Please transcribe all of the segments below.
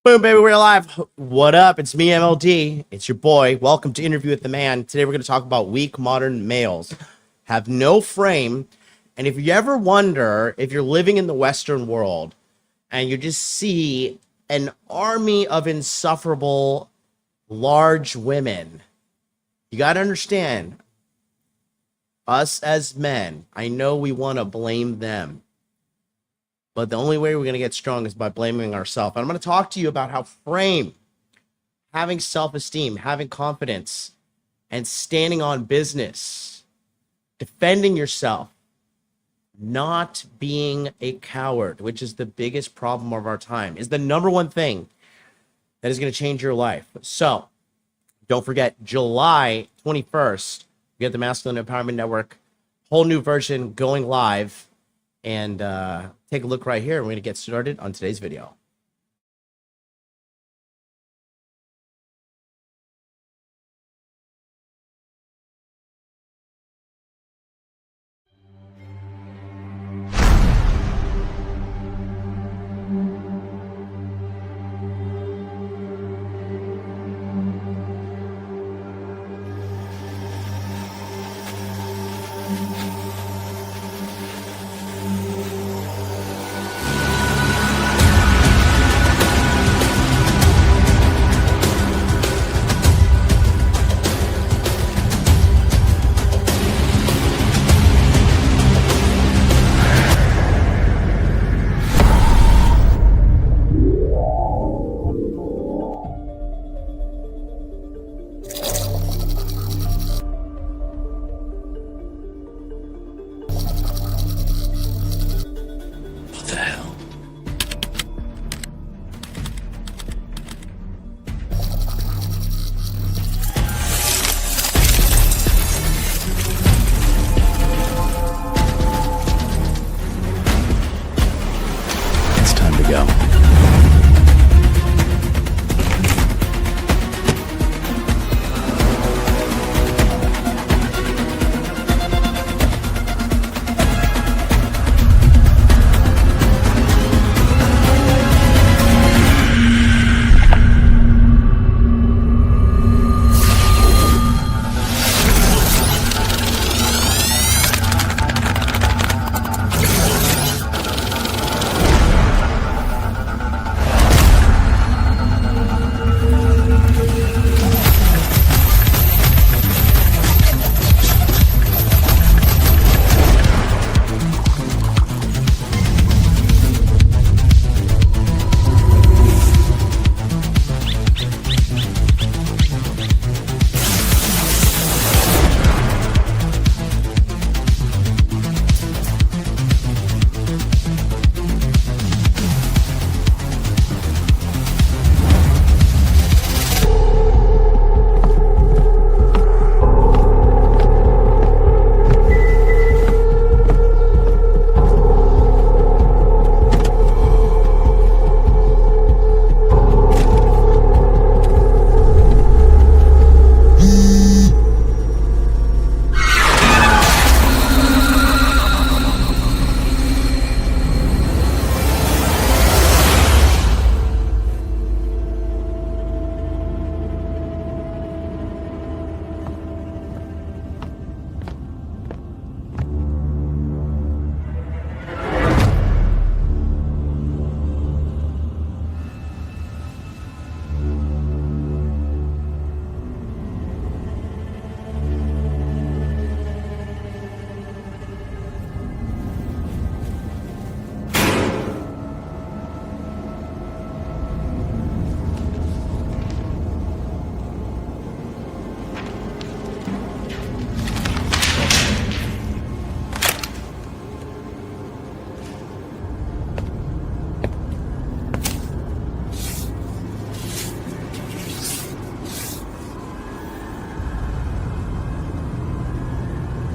Boom, baby, we're live. What up? It's me, MLD. It's your boy. Welcome to Interview with the Man. Today we're going to talk about weak modern males. Have no frame. And if you ever wonder if you're living in the Western world and you just see an army of insufferable, large women, you got to understand, us as men, I know we want to blame them. But the only way we're going to get strong is by blaming ourselves. And I'm going to talk to you about how frame, having self-esteem, having confidence, and standing on business, defending yourself, not being a coward, which is the biggest problem of our time, is the number one thing that is going to change your life. So don't forget, July 21st, we get the Masculine Empowerment Network, whole new version going live. And take a look right here. We're going to get started on today's video.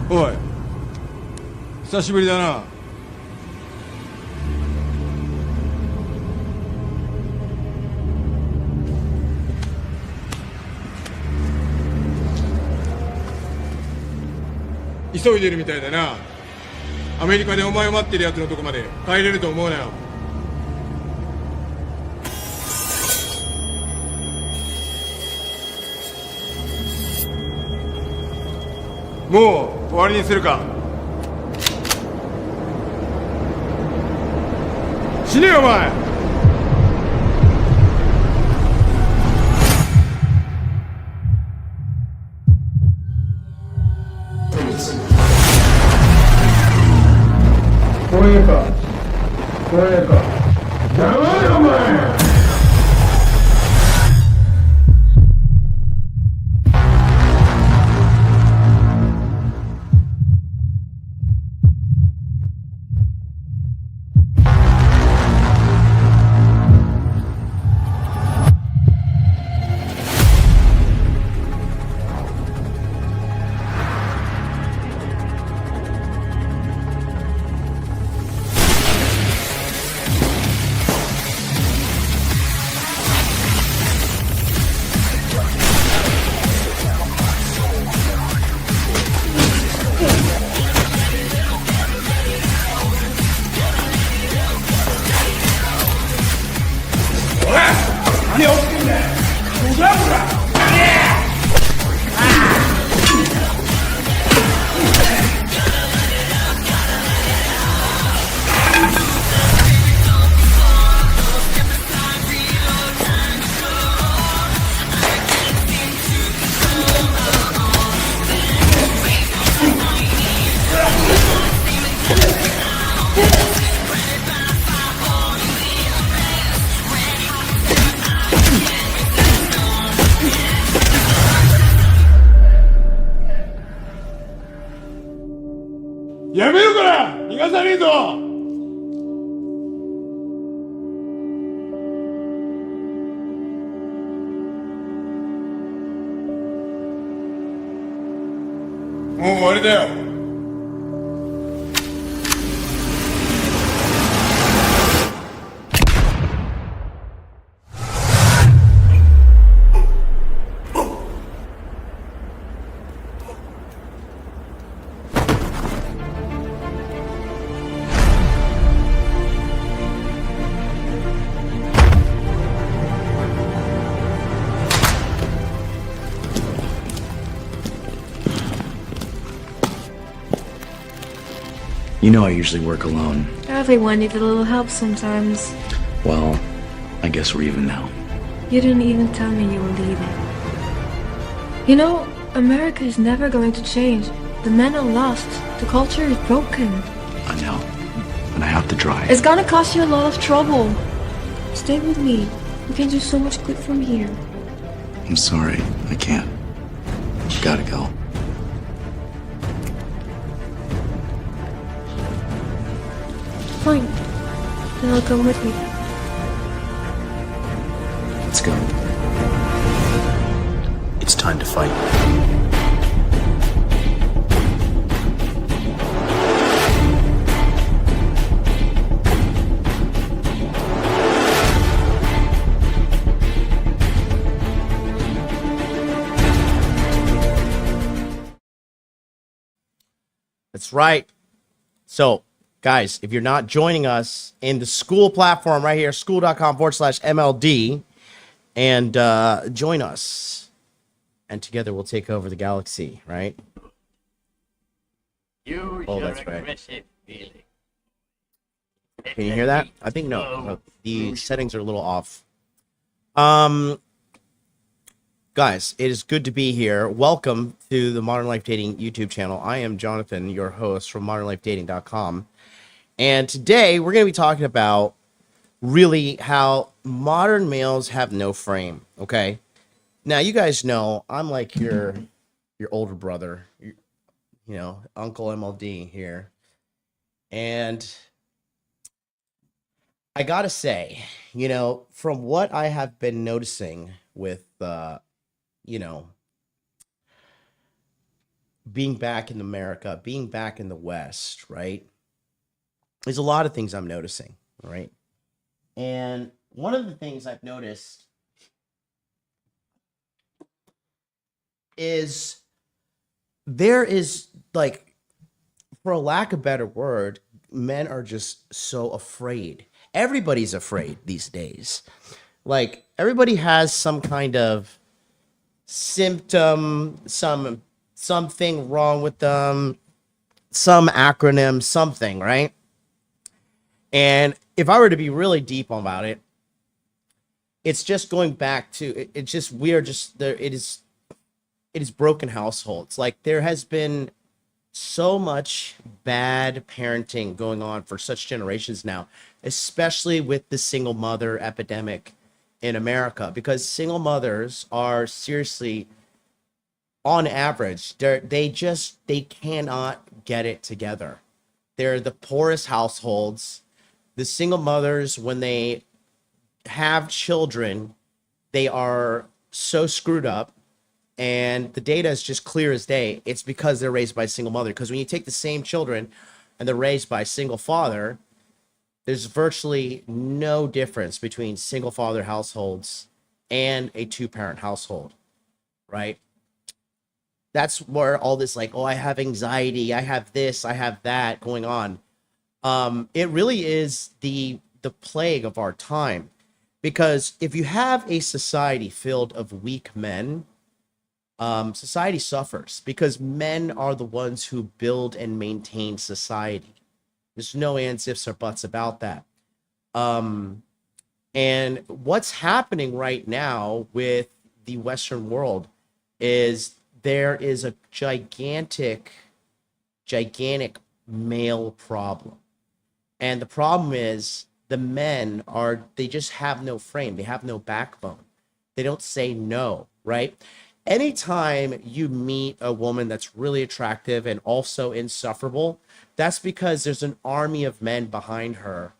おい、久しぶりだな。急いでるみたいだな。アメリカでお前を待ってるやつのとこまで帰れると思うなよ。もう終わりにするか。死ねよお前。これかこれか。やばいお前。やめろから逃がさねえぞ。もう終わりだよ。You know I usually work alone. Everyone needs a little help sometimes. Well, I guess we're even now. You didn't even tell me you were leaving. You know, America is never going to change. The men are lost. The culture is broken. I know, but I have to try. It's gonna cost you a lot of trouble. Stay with me. We can do so much good from here. I'm sorry, I can't. Gotta go. Fine. Then I'll come with me. Let's go. It's time to fight. That's right. So, guys, if you're not joining us in the Skool platform right here, skool.com/MLD, and join us, and together we'll take over the galaxy, right? Oh, that's right. Can you hear that? I think no. The settings are a little off. Guys, it is good to be here. Welcome to the Modern Life Dating YouTube channel. I am Jonathan, your host from modernlifedating.com. And today we're going to be talking about really how modern males have no frame, okay? Now, you guys know I'm like your older brother, you know, Uncle MLD here. And I got to say, you know, from what I have been noticing with you know, being back in America, being back in the West, right? There's a lot of things I'm noticing, right? And one of the things I've noticed is there is, like, for a lack of a better word, men are just so afraid. Everybody's afraid these days. Like, everybody has some kind of symptom, some something wrong with them, some acronym, something, right? And if I were to be really deep about it, it's just going back to it's just we are just there. It is broken households. Like there has been so much bad parenting going on for such generations now, especially with the single mother epidemic in America, because single mothers are seriously, on average, they cannot get it together. They're the poorest households. The single mothers, when they have children, they are so screwed up, and the data is just clear as day. It's because they're raised by a single mother. Because when you take the same children and they're raised by a single father, there's virtually no difference between single father households and a two-parent household, right? That's where all this like, oh, I have anxiety, I have this, I have that going on. It really is the plague of our time, because if you have a society filled of weak men, society suffers, because men are the ones who build and maintain society. There's no ands, ifs, or buts about that. And what's happening right now with the Western world is there is a gigantic male problem. And the problem is the men they just have no frame. They have no backbone. They don't say no, right? Anytime you meet a woman that's really attractive and also insufferable, that's because there's an army of men behind her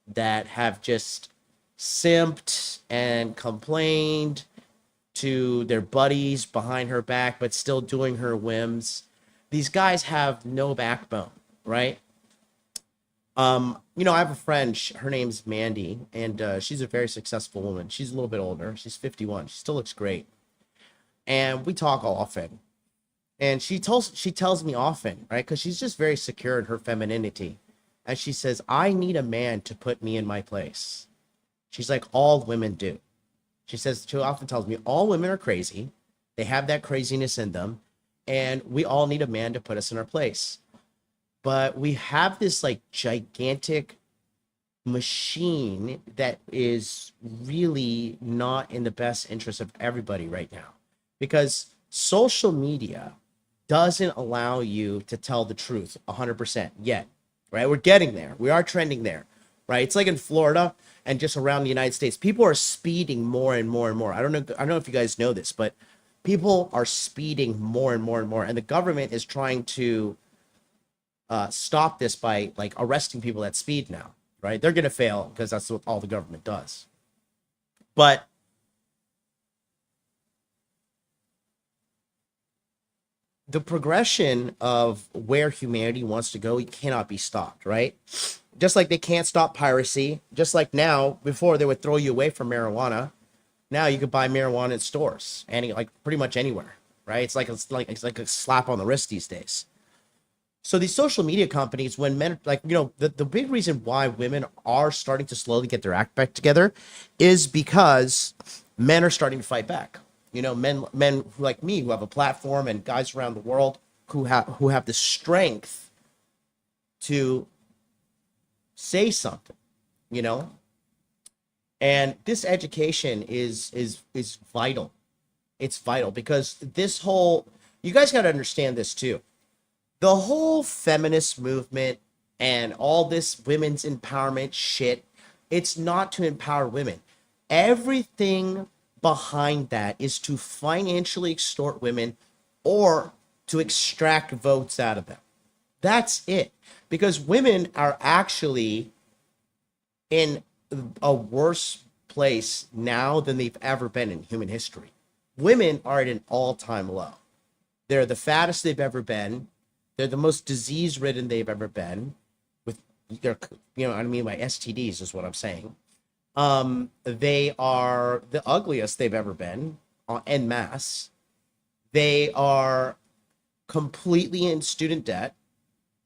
that have just simped and complained to their buddies behind her back, but still doing her whims. These guys have no backbone, right? I have a friend, her name's Mandy, and she's a very successful woman. She's a little bit older. She's 51. She still looks great. And we talk often. And she tells me often, right? Because she's just very secure in her femininity. And she says, I need a man to put me in my place. She's like, all women do. She often tells me, all women are crazy. They have that craziness in them. And we all need a man to put us in our place. But we have this like gigantic machine that is really not in the best interest of everybody right now. Because social media doesn't allow you to tell the truth 100% yet, right? We're getting there. We are trending there, right? It's like in Florida and just around the United States, people are speeding more and more and more. I don't know if you guys know this, but people are speeding more and more and more. And the government is trying to stop this by like arresting people that speed now, right? They're going to fail because that's what all the government does. But the progression of where humanity wants to go, it cannot be stopped, right? Just like they can't stop piracy, just like now, before they would throw you away from marijuana, now you could buy marijuana in stores, like pretty much anywhere, right? It's like a slap on the wrist these days. So these social media companies, when men, the big reason why women are starting to slowly get their act back together is because men are starting to fight back. Men who, like me, who have a platform, and guys around the world who have the strength to say something, and this education is vital. It's vital because you guys got to understand this too. The whole feminist movement and all this women's empowerment shit, it's not to empower women. Everything behind that is to financially extort women or to extract votes out of them. That's it. Because women are actually in a worse place now than they've ever been in human history. Women are at an all-time low. They're the fattest they've ever been. They're the most disease-ridden they've ever been. With their, what I mean by STDs is what I'm saying. They are the ugliest they've ever been, en masse. They are completely in student debt.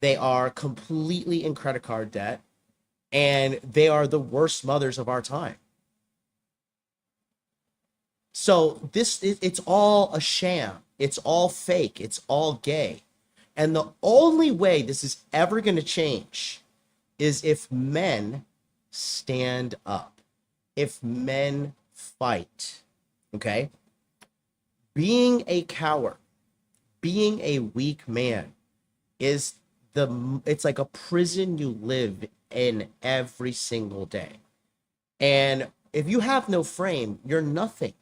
They are completely in credit card debt. And they are the worst mothers of our time. So it's all a sham. It's all fake. It's all gay. And the only way this is ever going to change is if men stand up, if men fight. Okay? Being a coward, being a weak man is it's like a prison you live in every single day. And if you have no frame, you're nothing.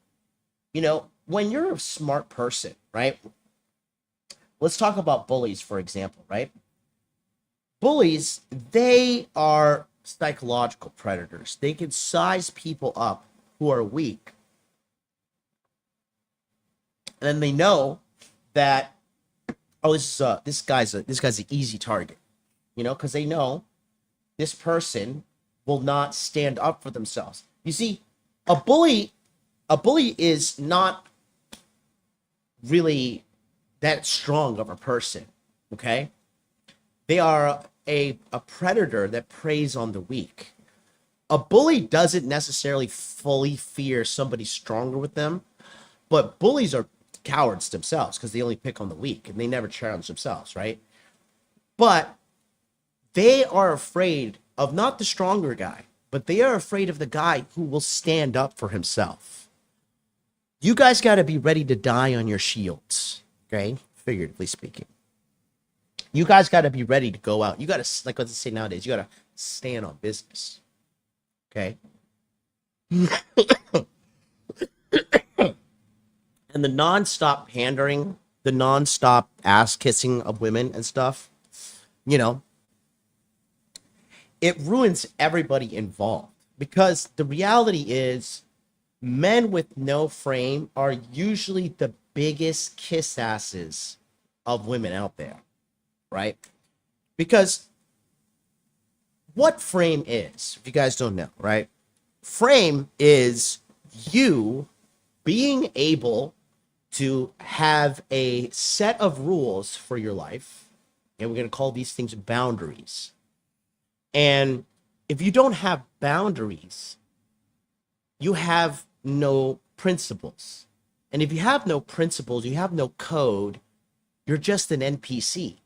You know, when you're a smart person, right? Let's talk about bullies, for example, right? Bullies, they are psychological predators. They can size people up who are weak. And then they know that, oh, this guy's an easy target, you know, because they know this person will not stand up for themselves. You see, a bully is not really that strong of a person, okay? They are a predator that preys on the weak. A bully doesn't necessarily fully fear somebody stronger with them, but bullies are cowards themselves because they only pick on the weak and they never challenge themselves, right? But they are afraid of not the stronger guy, but they are afraid of the guy who will stand up for himself. You guys got to be ready to die on your shields, okay? Figuratively speaking. You guys got to be ready to go out. You got to, like what they say nowadays, you got to stand on business, okay? And the nonstop pandering, the nonstop ass kissing of women and stuff, you know, it ruins everybody involved, because the reality is men with no frame are usually the biggest kiss asses of women out there, right? Because what frame is, if you guys don't know, right? Frame is you being able to have a set of rules for your life, and we're going to call these things boundaries. And if you don't have boundaries, you have no principles. And if you have no principles, you have no code, you're just an NPC.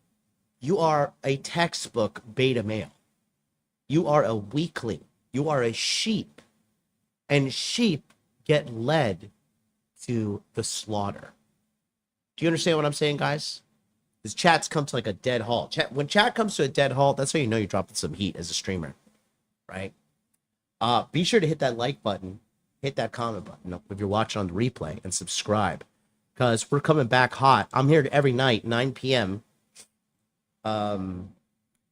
You are a textbook beta male. You are a weakling. You are a sheep. And sheep get led to the slaughter. Do you understand what I'm saying, guys? This chat's come to like a dead halt. When chat comes to a dead halt, that's how you know you're dropping some heat as a streamer, right? Be sure to hit that like button, hit that comment button if you're watching on the replay, and subscribe, because we're coming back hot. I'm here every night, 9 p.m.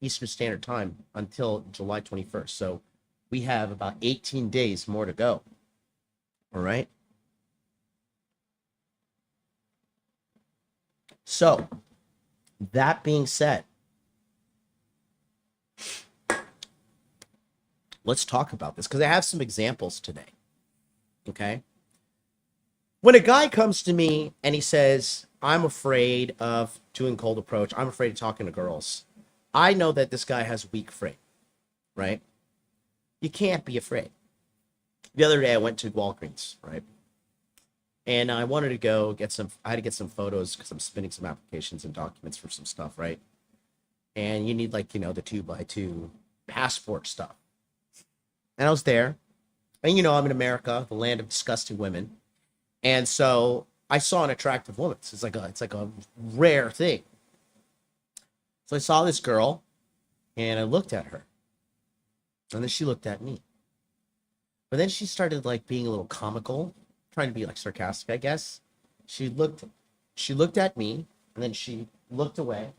Eastern Standard Time until July 21st. So we have about 18 days more to go. All right. So, that being said, let's talk about this, because I have some examples today. Okay? When a guy comes to me and he says, I'm afraid of doing cold approach, I'm afraid of talking to girls, I know that this guy has weak frame, right? You can't be afraid. The other day I went to Walgreens, right? And I wanted to go get I had to get some photos because I'm spinning some applications and documents for some stuff, right? And you need, like, you know, the 2x2 passport stuff. And I was there. And, you know, I'm in America, the land of disgusting women. And so I saw an attractive woman. So it's like a rare thing. So I saw this girl and I looked at her. And then she looked at me. But then she started, like, being a little comical, trying to be, like, sarcastic, I guess. She looked at me, and then she looked away.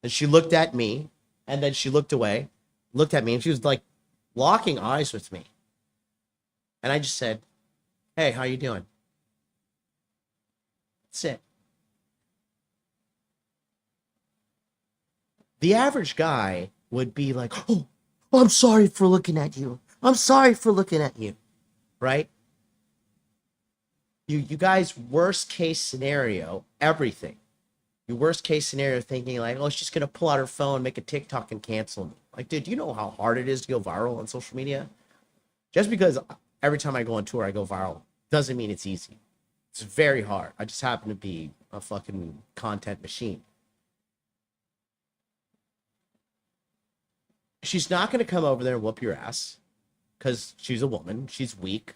And she looked at me, and then she looked away, looked at me, and she was, like, locking eyes with me. And I just said, hey, how you doing? That's it. The average guy would be like, oh, I'm sorry for looking at you. I'm sorry for looking at you, right? You guys, worst case scenario, everything. Your worst case scenario thinking like, oh, she's going to pull out her phone, make a TikTok and cancel me. Like, dude, you know how hard it is to go viral on social media? Just because every time I go on tour, I go viral, doesn't mean it's easy. It's very hard. I just happen to be a fucking content machine. She's not going to come over there and whoop your ass because she's a woman. She's weak.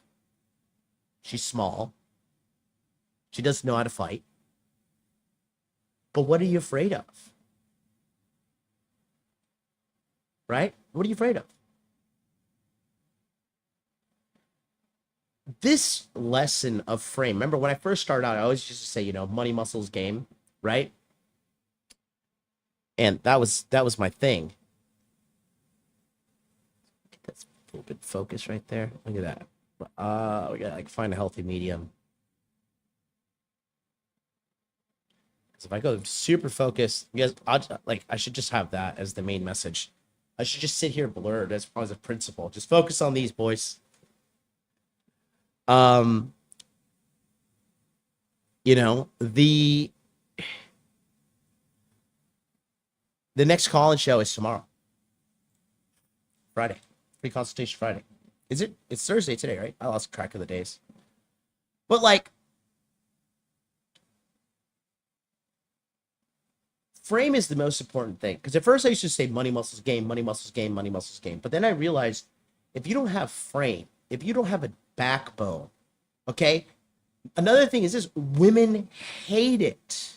She's small. She doesn't know how to fight. But what are you afraid of? Right? What are you afraid of? This lesson of frame, remember when I first started out, I always used to say, you know, money, muscles, game, right? And that was my thing. That's a little bit focused right there. Look at that. We gotta like find a healthy medium. Because if I go super focused, because I should just have that as the main message. I should just sit here blurred as a principle. Just focus on these, boys. You know, the next call-in show is tomorrow. Friday. Free consultation Friday. Is it? It's Thursday today, right? I lost track of the days. But like, frame is the most important thing. Because at first I used to say money, muscles, game, money, muscles, game, money, muscles, game. But then I realized if you don't have frame, if you don't have a backbone, okay? Another thing is this, women hate it.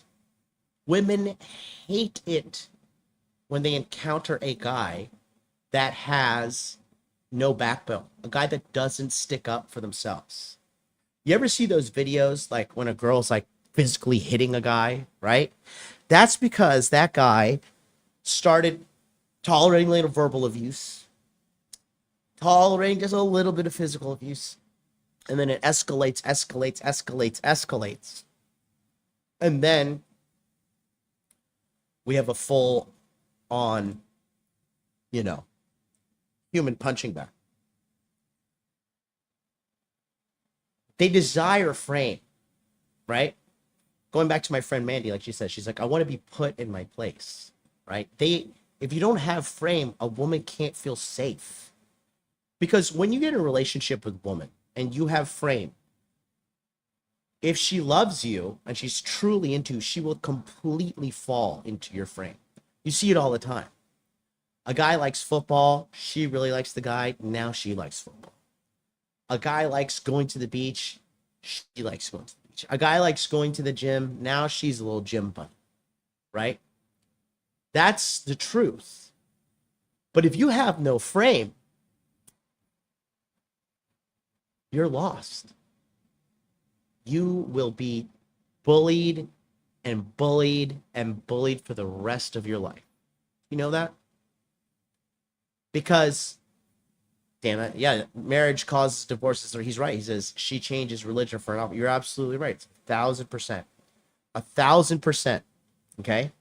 Women hate it when they encounter a guy that has no backbone, a guy that doesn't stick up for themselves. You ever see those videos like when a girl's like physically hitting a guy, right? That's because that guy started tolerating little verbal abuse, tolerating just a little bit of physical abuse, and then it escalates. And then we have a full on, you know, human punching bag. They desire frame, right? Going back to my friend Mandy, like she said, she's like, I want to be put in my place, right? If you don't have frame, a woman can't feel safe. Because when you get in a relationship with a woman and you have frame, if she loves you and she's truly into you, she will completely fall into your frame. You see it all the time. A guy likes football. She really likes the guy. Now she likes football. A guy likes going to the beach. She likes going to the beach. A guy likes going to the gym. Now she's a little gym bunny, right? That's the truth. But if you have no frame, you're lost. You will be bullied and bullied and bullied for the rest of your life. You know that? Because, damn it, yeah, marriage causes divorces. He's right. He says she changes religion for an offer. You're absolutely right. It's 1,000%. 1,000%. Okay?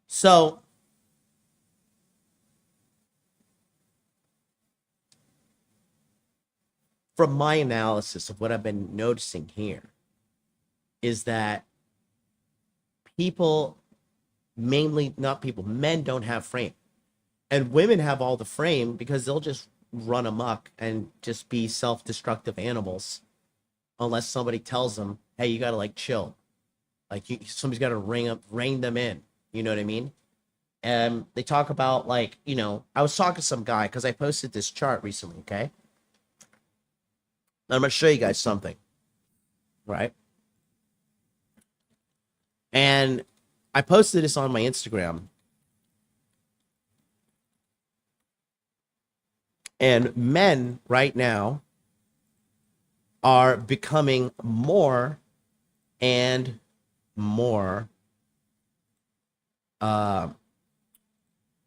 So, from my analysis of what I've been noticing here is that people, mainly not people, men don't have frame. And women have all the frame because they'll just run amok and just be self-destructive animals unless somebody tells them, hey, you got to like chill. Like somebody's got to rein them in. You know what I mean? And they talk about like, you know, I was talking to some guy because I posted this chart recently, okay? I'm going to show you guys something, right? And I posted this on my Instagram. And men right now are becoming more and more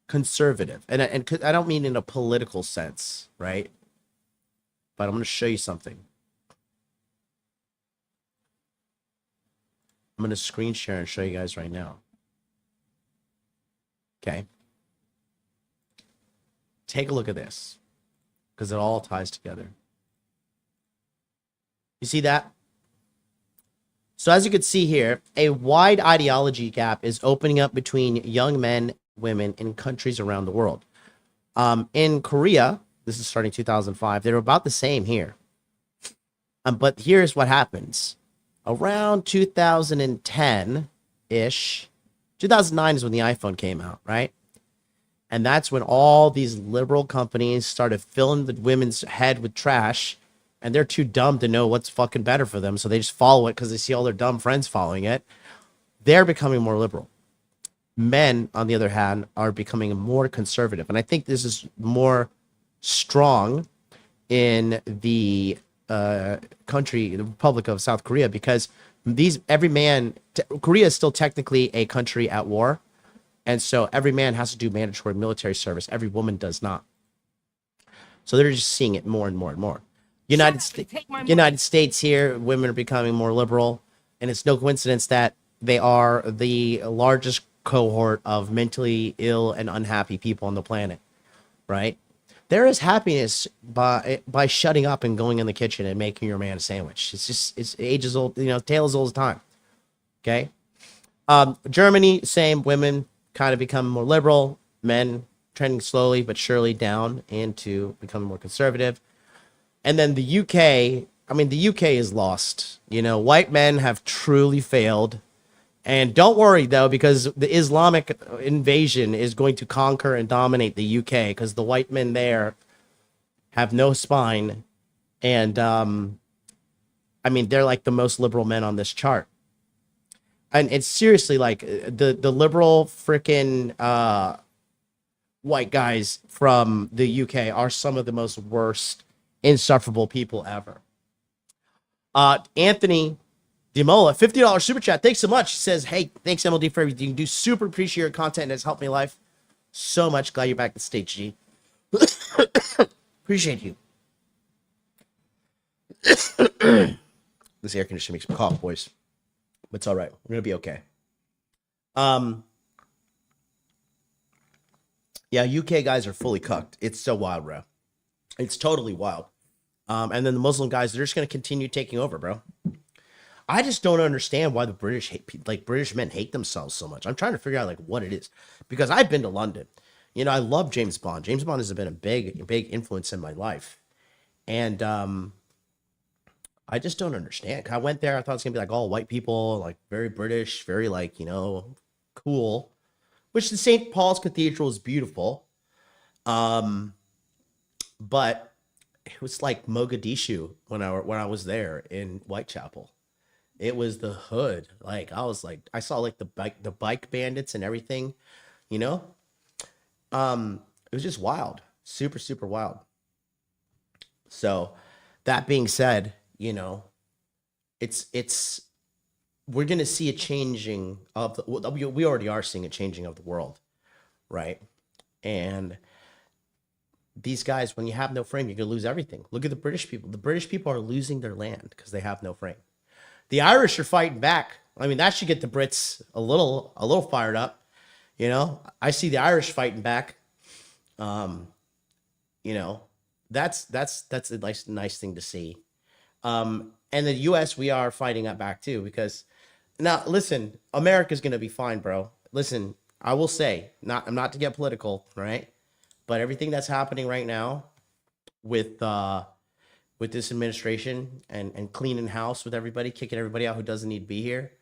conservative. And I don't mean in a political sense, right? But I'm going to show you something. I'm going to screen share and show you guys right now. Okay. Take a look at this, because it all ties together. You see that? So as you can see here, a wide ideology gap is opening up between young men, women in countries around the world. In Korea, this is starting 2005, they're about the same here. But here's what happens. around 2010-ish. 2009 is when the iPhone came out, right? And that's when all these liberal companies started filling the women's head with trash, and they're too dumb to know what's fucking better for them, so they just follow it because they see all their dumb friends following it. They're becoming more liberal. Men, on the other hand, are becoming more conservative. And I think this is more strong in the country, the Republic of South Korea, because Korea is still technically a country at war. And so every man has to do mandatory military service. Every woman does not. So they're just seeing it more and more and more. United States here, women are becoming more liberal. And it's no coincidence that they are the largest cohort of mentally ill and unhappy people on the planet, right? There is happiness by shutting up and going in the kitchen and making your man a sandwich. It's ages old, tale as old as time. Okay. Germany, same. Women kind of become more liberal. Men trending slowly but surely down into becoming more conservative. And then the UK, the UK is lost. White men have truly failed. And don't worry, though, because the Islamic invasion is going to conquer and dominate the UK, because the white men there have no spine. And, they're like the most liberal men on this chart. And it's seriously like the liberal freaking white guys from the UK are some of the most worst, insufferable people ever. Anthony Demola, $50 super chat. Thanks so much. He says, hey, thanks MLD for everything you do. Super appreciate your content and it's helped me life so much. Glad you're back to stage G. Appreciate you. This air conditioner makes me cough, boys. But it's all right. We're going to be okay. Yeah, UK guys are fully cucked. It's so wild, bro. It's totally wild. And then the Muslim guys, they're just going to continue taking over, bro. I just don't understand why the British men hate themselves so much. I'm trying to figure out what it is, because I've been to London. I love James Bond. James Bond has been a big influence in my life, and I just don't understand. I went there, I thought it was gonna be all white people, very British, very cool. Which the St. Paul's Cathedral is beautiful, but it was like Mogadishu when I was there in Whitechapel. It was the hood. I saw the bike bandits and everything, it was just wild. Super, super wild. So that being said, it's we're going to see a changing of we already are seeing a changing of the world. Right. And these guys, when you have no frame, you're going to lose everything. Look at the British people. The British people are losing their land because they have no frame. The Irish are fighting back. That should get the Brits a little fired up. I see the Irish fighting back. That's a nice thing to see. And the US, we are fighting up back too, because now listen, America's going to be fine, bro. Listen, I will say, I'm not to get political, right? But everything that's happening right now with this administration and cleaning house with everybody, kicking everybody out who doesn't need to be here,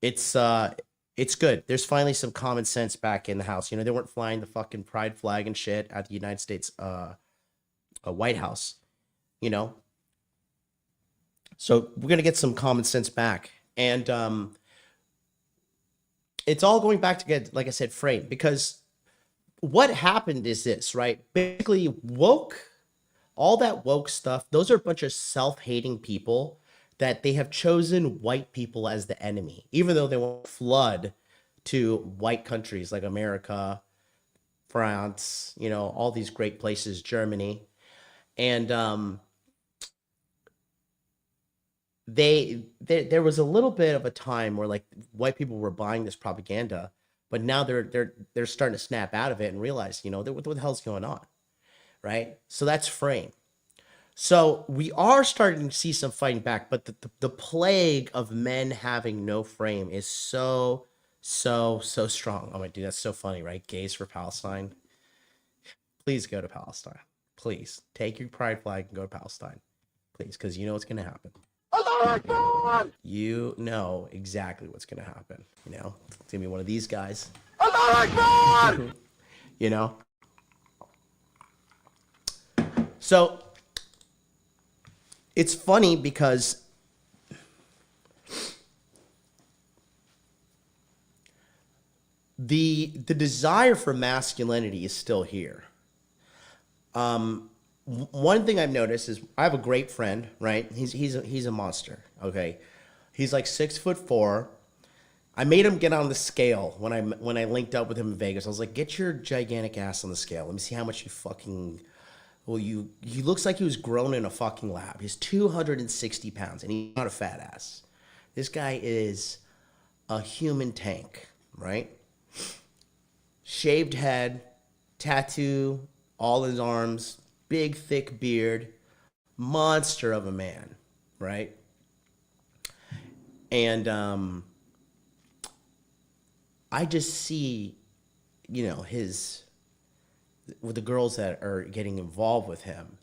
it's good. There's finally some common sense back in the house. They weren't flying the fucking pride flag and shit at the United States White House, So we're going to get some common sense back. And it's all going back to get, like I said, frame. Because what happened is this, right? Basically, all that woke stuff, those are a bunch of self-hating people that they have chosen white people as the enemy, even though they won't flood to white countries like America, France, all these great places, Germany. And there was a little bit of a time where white people were buying this propaganda, but now they're starting to snap out of it and realize, what the hell's going on, right? So that's frame. So we are starting to see some fighting back, but the plague of men having no frame is so strong. Oh my dude, that's so funny, right? Gays for Palestine. Please go to Palestine. Please take your pride flag and go to Palestine, please, because you know what's gonna happen. You know exactly what's going to happen. You know, it's going to be one of these guys. You know? So, it's funny because the desire for masculinity is still here. One thing I've noticed is I have a great friend, right? He's a monster. Okay, he's like 6'4". I made him get on the scale when I linked up with him in Vegas. I was like, get your gigantic ass on the scale. Let me see how much you fucking. Well, he looks like he was grown in a fucking lab. He's 260 pounds, and he's not a fat ass. This guy is a human tank, right? Shaved head, tattoo, all his arms, big thick beard, monster of a man, right? And I just see, you know, with the girls that are getting involved with him,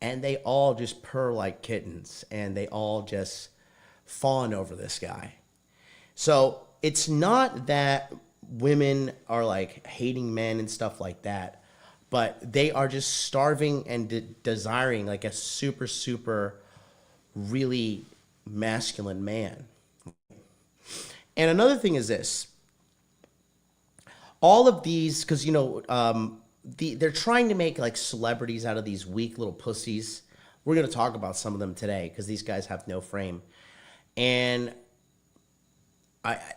and they all just purr like kittens, and they all just fawn over this guy. So it's not that women are like hating men and stuff like that, but they are just starving and desiring like a super, super, really masculine man. And another thing is this. All of these, because, you know, they're trying to make like celebrities out of these weak little pussies. We're going to talk about some of them today because these guys have no frame. And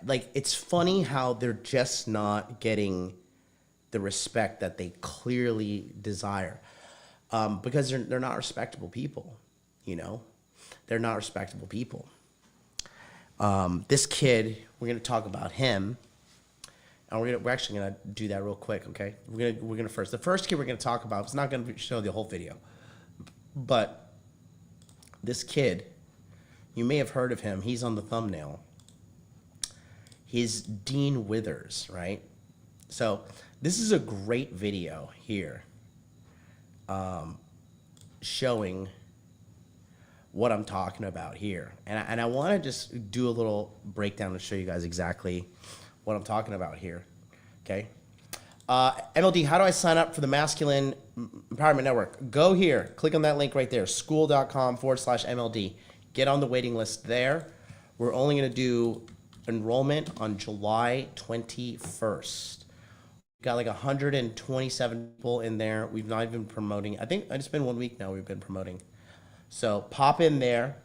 it's funny how they're just not getting the respect that they clearly desire, because they're not respectable people, you know? They're not respectable people. This kid, we're going to talk about him. And we're actually gonna do that real quick, okay? We're gonna first. The first kid we're gonna talk about. It's not gonna show the whole video, but this kid, you may have heard of him. He's on the thumbnail. He's Dean Withers, right? So this is a great video here, showing what I'm talking about here, and I want to just do a little breakdown to show you guys exactly what I'm talking about here, okay? MLD, how do I sign up for the Masculine Empowerment Network? Go here, click on that link right there, skool.com/MLD. Get on the waiting list there. We're only gonna do enrollment on July 21st. We've got like 127 people in there. We've not even promoting. I think it's been 1 week now we've been promoting. So pop in there,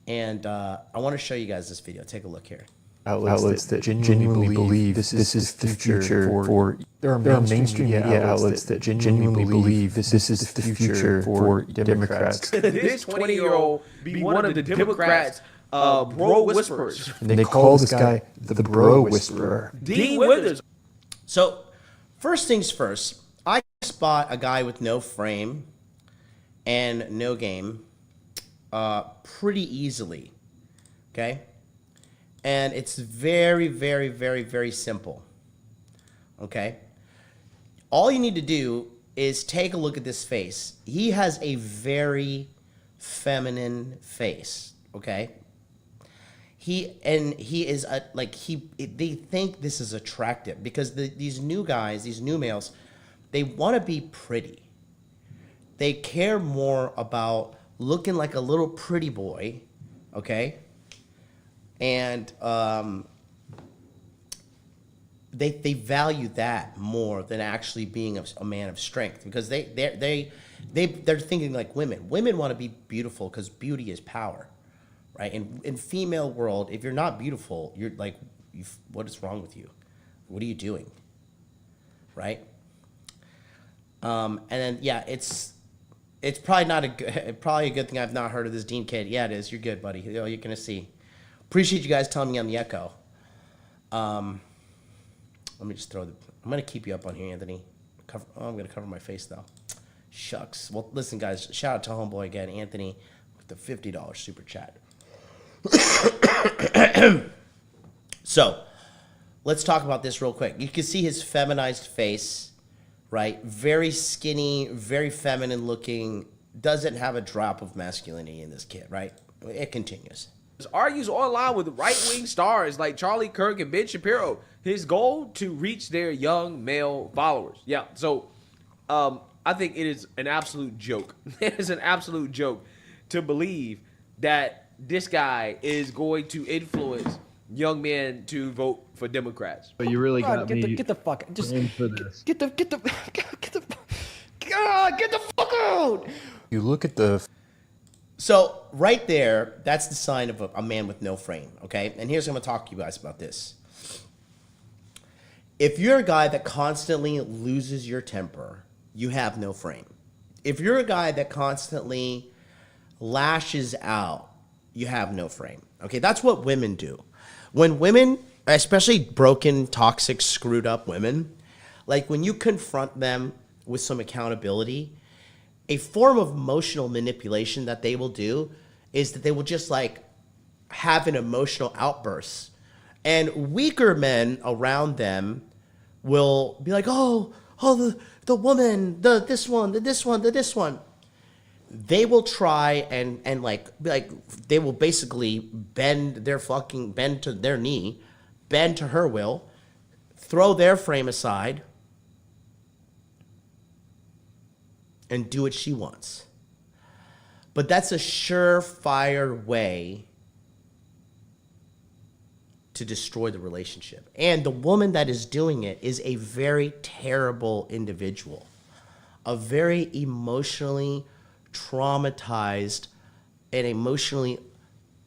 and I wanna show you guys this video. Take a look here. Outlets that genuinely believe this is the future for there are mainstream media outlets that genuinely believe this is the future for Democrats. This 20-year-old be one of the Democrats' bro whisperers. And they call this guy the bro whisperer. Dean Withers. So first things first, I spot a guy with no frame and no game pretty easily, okay? And it's very, very, very, very simple, okay? All you need to do is take a look at this face. He has a very feminine face, okay? They think this is attractive because these new guys, these new males, they want to be pretty. They care more about looking like a little pretty boy, okay? And they value that more than actually being a man of strength, because they're thinking like women. Women want to be beautiful because beauty is power, right? And in female world, if you're not beautiful, you're like, what is wrong with you? What are you doing, right? And then yeah, it's probably a good thing I've not heard of this Dean kid. Yeah, it is. You're good, buddy. You're gonna see. Appreciate you guys telling me on the echo. Let me just I'm going to keep you up on here, Anthony. I'm going to cover my face, though. Shucks. Well, listen, guys. Shout out to homeboy again, Anthony, with the $50 super chat. So, let's talk about this real quick. You can see his feminized face, right? Very skinny, very feminine looking, doesn't have a drop of masculinity in this kid, right? It continues. Argues online with right-wing stars like Charlie Kirk and Ben Shapiro. His goal to reach their young male followers. Yeah, so I think it is an absolute joke. It is an absolute joke to believe that this guy is going to influence young men to vote for Democrats. But you really God, got me. get the fuck just in for this. get the God, get the fuck out. You look at the So right there, that's the sign of a man with no frame, okay? And here's what I'm gonna talk to you guys about this. If you're a guy that constantly loses your temper, you have no frame. If you're a guy that constantly lashes out, you have no frame, okay? That's what women do. When women, especially broken, toxic, screwed up women, like when you confront them with some accountability, a form of emotional manipulation that they will do is that they will just like have an emotional outburst. And weaker men around them will be like, the woman, this one. They will try and like they will basically bend to their knee, bend to her will, throw their frame aside, and do what she wants. But that's a surefire way to destroy the relationship. And the woman that is doing it is a very terrible individual, a very emotionally traumatized and emotionally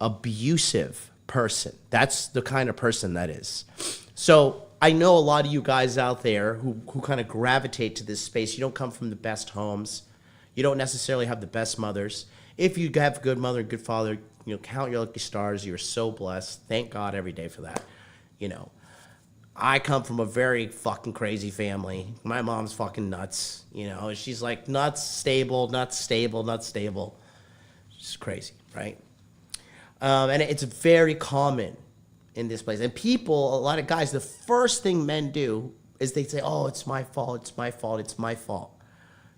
abusive person. That's the kind of person that is. So I know a lot of you guys out there who kind of gravitate to this space. You don't come from the best homes. You don't necessarily have the best mothers. If you have a good mother and good father, you know, count your lucky stars. You're so blessed. Thank God every day for that. You know, I come from a very fucking crazy family. My mom's fucking nuts. You know, she's like nuts, stable. She's crazy, right? And it's very common in this place. And people, a lot of guys, the first thing men do is they say, oh, it's my fault,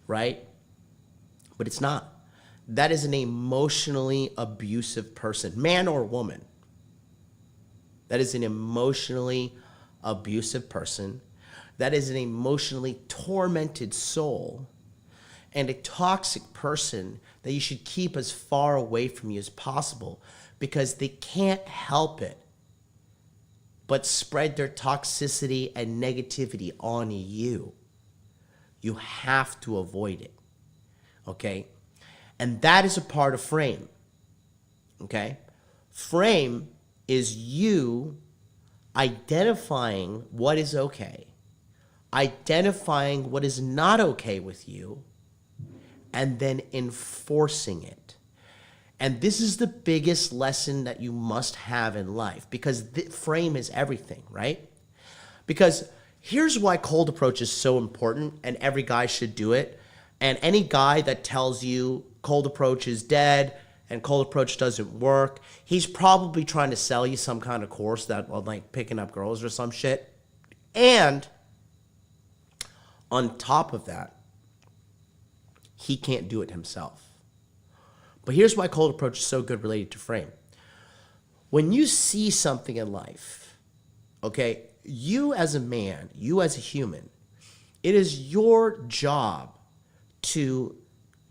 right? But it's not. That is an emotionally abusive person, man or woman. That is an emotionally abusive person. That is an emotionally tormented soul and a toxic person that you should keep as far away from you as possible because they can't help it but spread their toxicity and negativity on you. You have to avoid it, okay? And that is a part of frame, okay? Frame is you identifying what is okay, identifying what is not okay with you, and then enforcing it. And this is the biggest lesson that you must have in life because frame is everything, right? Because here's why cold approach is so important and every guy should do it. And any guy that tells you cold approach is dead and cold approach doesn't work, he's probably trying to sell you some kind of course that, well, like picking up girls or some shit. And on top of that, he can't do it himself. But here's why cold approach is so good related to frame. When you see something in life, okay, you as a man, you as a human, it is your job to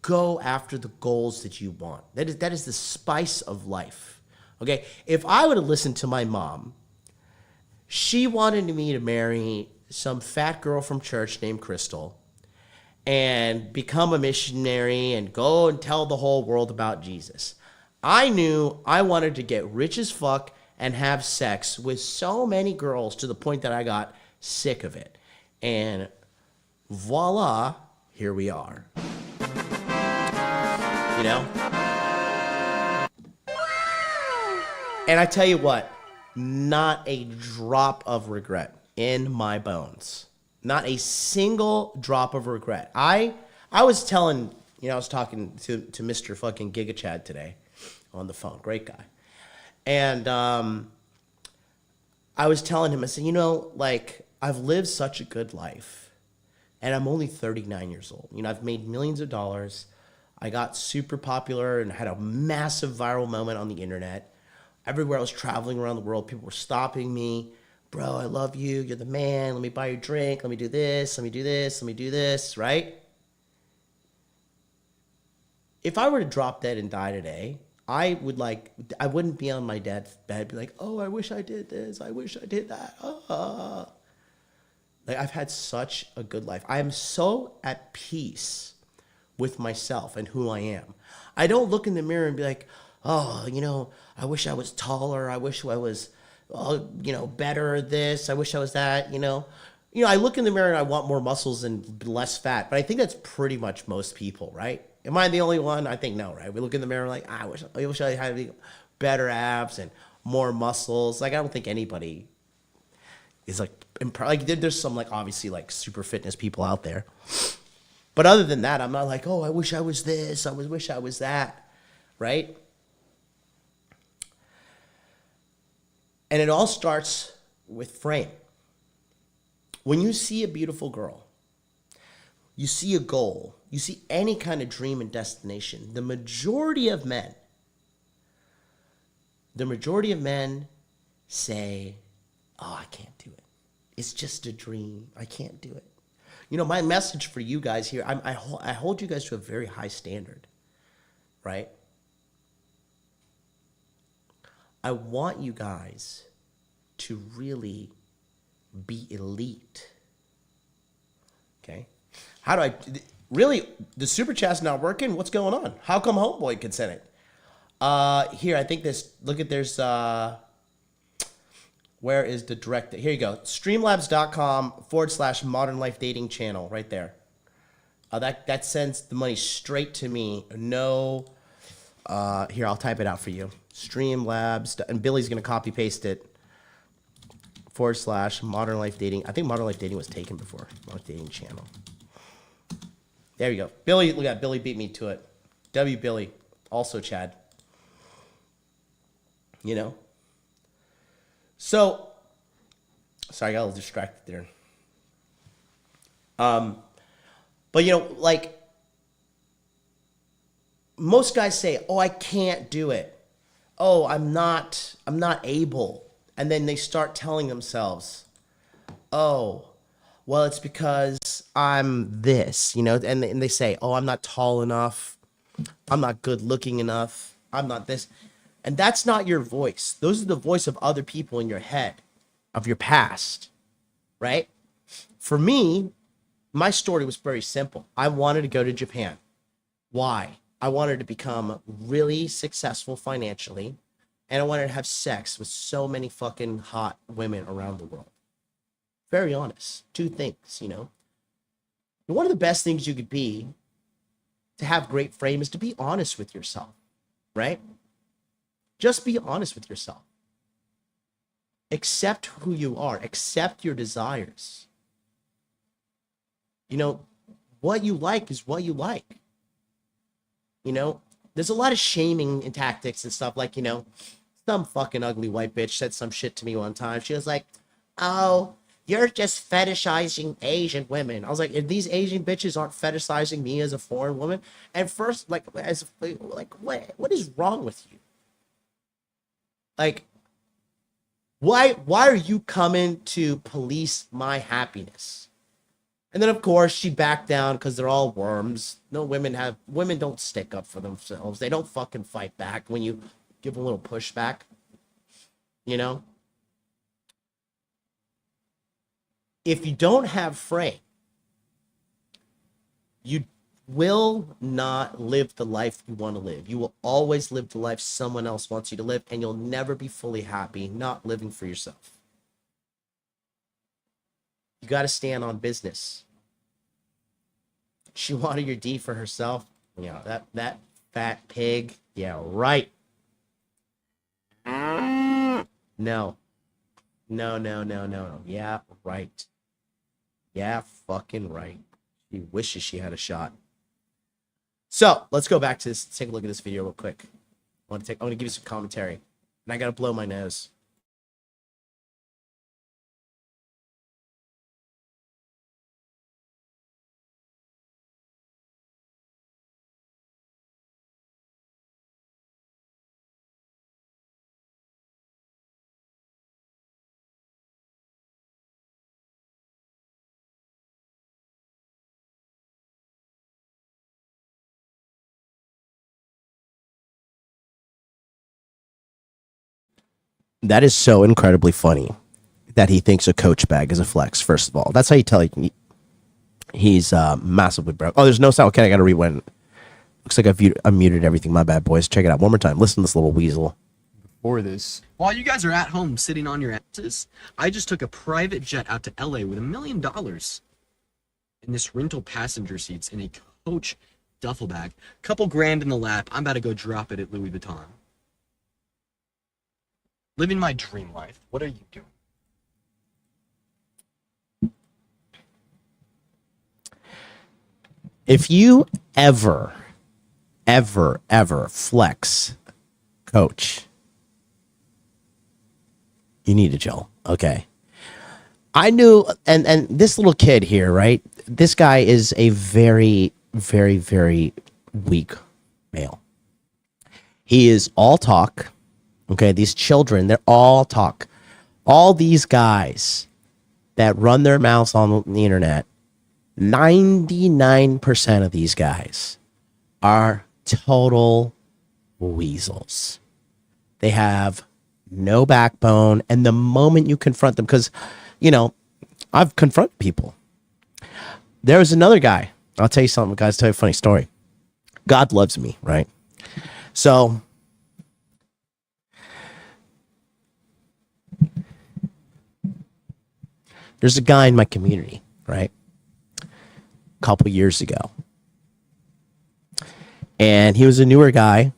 go after the goals that you want. That is the spice of life, okay? If I would have listened to my mom, she wanted me to marry some fat girl from church named Crystal and become a missionary and go and tell the whole world about Jesus. I knew I wanted to get rich as fuck and have sex with so many girls to the point that I got sick of it. And voila, here we are. You know? And I tell you what, not a drop of regret in my bones. Not a single drop of regret. I was telling, you know, I was talking to Mr. fucking Giga Chad today on the phone. Great guy. And I was telling him, I said, you know, like, I've lived such a good life. And I'm only 39 years old. You know, I've made millions of dollars. I got super popular and had a massive viral moment on the internet. Everywhere I was traveling around the world, people were stopping me. Bro, I love you. You're the man. Let me buy you a drink. Let me do this. Let me do this. Let me do this, right? If I were to drop dead and die today, I wouldn't be on my dad's bed, be like, oh, I wish I did this. I wish I did that. Like, I've had such a good life. I am so at peace with myself and who I am. I don't look in the mirror and be like, oh, I wish I was taller. I wish I was, better at this. I wish I was that, I look in the mirror and I want more muscles and less fat, but I think that's pretty much most people, right? Am I the only one? I think no, right? We look in the mirror like, I wish I had better abs and more muscles. Like, I don't think anybody is like there's some like obviously like super fitness people out there. But other than that, I'm not like, oh, I wish I was this. I wish I was that, right? And it all starts with frame. When you see a beautiful girl, you see a goal, you see any kind of dream and destination, the majority of men say, oh, I can't do it. It's just a dream. I can't do it. My message for you guys here, I hold you guys to a very high standard, right? I want you guys to really be elite. Okay? How do I really, the super chat's not working? What's going on? How come Homeboy can send it? Here, I think there's where is the direct? Here you go. Streamlabs.com/modern life dating channel right there. That sends the money straight to me. No, here, I'll type it out for you. Streamlabs, and Billy's going to copy paste it. /modern life dating. I think modern life dating was taken before. Modern dating channel. There you go. Billy, look at Billy beat me to it. W Billy, also Chad. So, sorry, I got a little distracted there. But like most guys say, oh, I can't do it. Oh, I'm not able. And then they start telling themselves, oh, well, it's because I'm this, and they say, oh, I'm not tall enough. I'm not good looking enough. I'm not this. And that's not your voice. Those are the voice of other people in your head, of your past, right? For me, my story was very simple. I wanted to go to Japan. Why? I wanted to become really successful financially, and I wanted to have sex with so many fucking hot women around the world. Very honest. Two things, And one of the best things you could be to have great frame is to be honest with yourself, right? Just be honest with yourself. Accept who you are. Accept your desires. What you like is what you like. There's a lot of shaming and tactics and stuff like, some fucking ugly white bitch said some shit to me one time. She was like, oh, you're just fetishizing Asian women. I was like, if these Asian bitches aren't fetishizing me as a foreign woman, and first, what is wrong with you? Like, why are you coming to police my happiness? And then, of course, she backed down because they're all worms. Women don't stick up for themselves. They don't fucking fight back when you give a little pushback, If you don't have frame, you will not live the life you want to live. You will always live the life someone else wants you to live, and you'll never be fully happy not living for yourself. You got to stand on business. She wanted your D for herself. That fat pig. Yeah, right. No. Yeah, right. Yeah, fucking right. She wishes she had a shot. So let's go back to this. Take a look at this video real quick. I want to give you some commentary, and I gotta blow my nose. That is so incredibly funny that he thinks a coach bag is a flex. First of all, that's how you tell he's massively broke. Oh, there's no sound. Okay, I gotta rewind. Looks like I muted everything. My bad, boys. Check it out one more time. Listen to this little weasel. For this. While you guys are at home sitting on your asses, I just took a private jet out to LA with $1 million in this rental passenger seats in a coach duffel bag. Couple grand in the lap. I'm about to go drop it at Louis Vuitton. Living my dream life. What are you doing? If you ever flex coach, you need to chill. Okay. I knew, and this little kid here, right? This guy is a very, very, very weak male. He is all talk. Okay. These children, they're all talk. All these guys that run their mouths on the internet, 99% of these guys are total weasels. They have no backbone. And the moment you confront them, because, you know, I've confronted people. There was another guy. I'll tell you something, guys. Tell you a funny story. God loves me, right? So there's a guy in my community, right? A couple years ago. And he was a newer guy.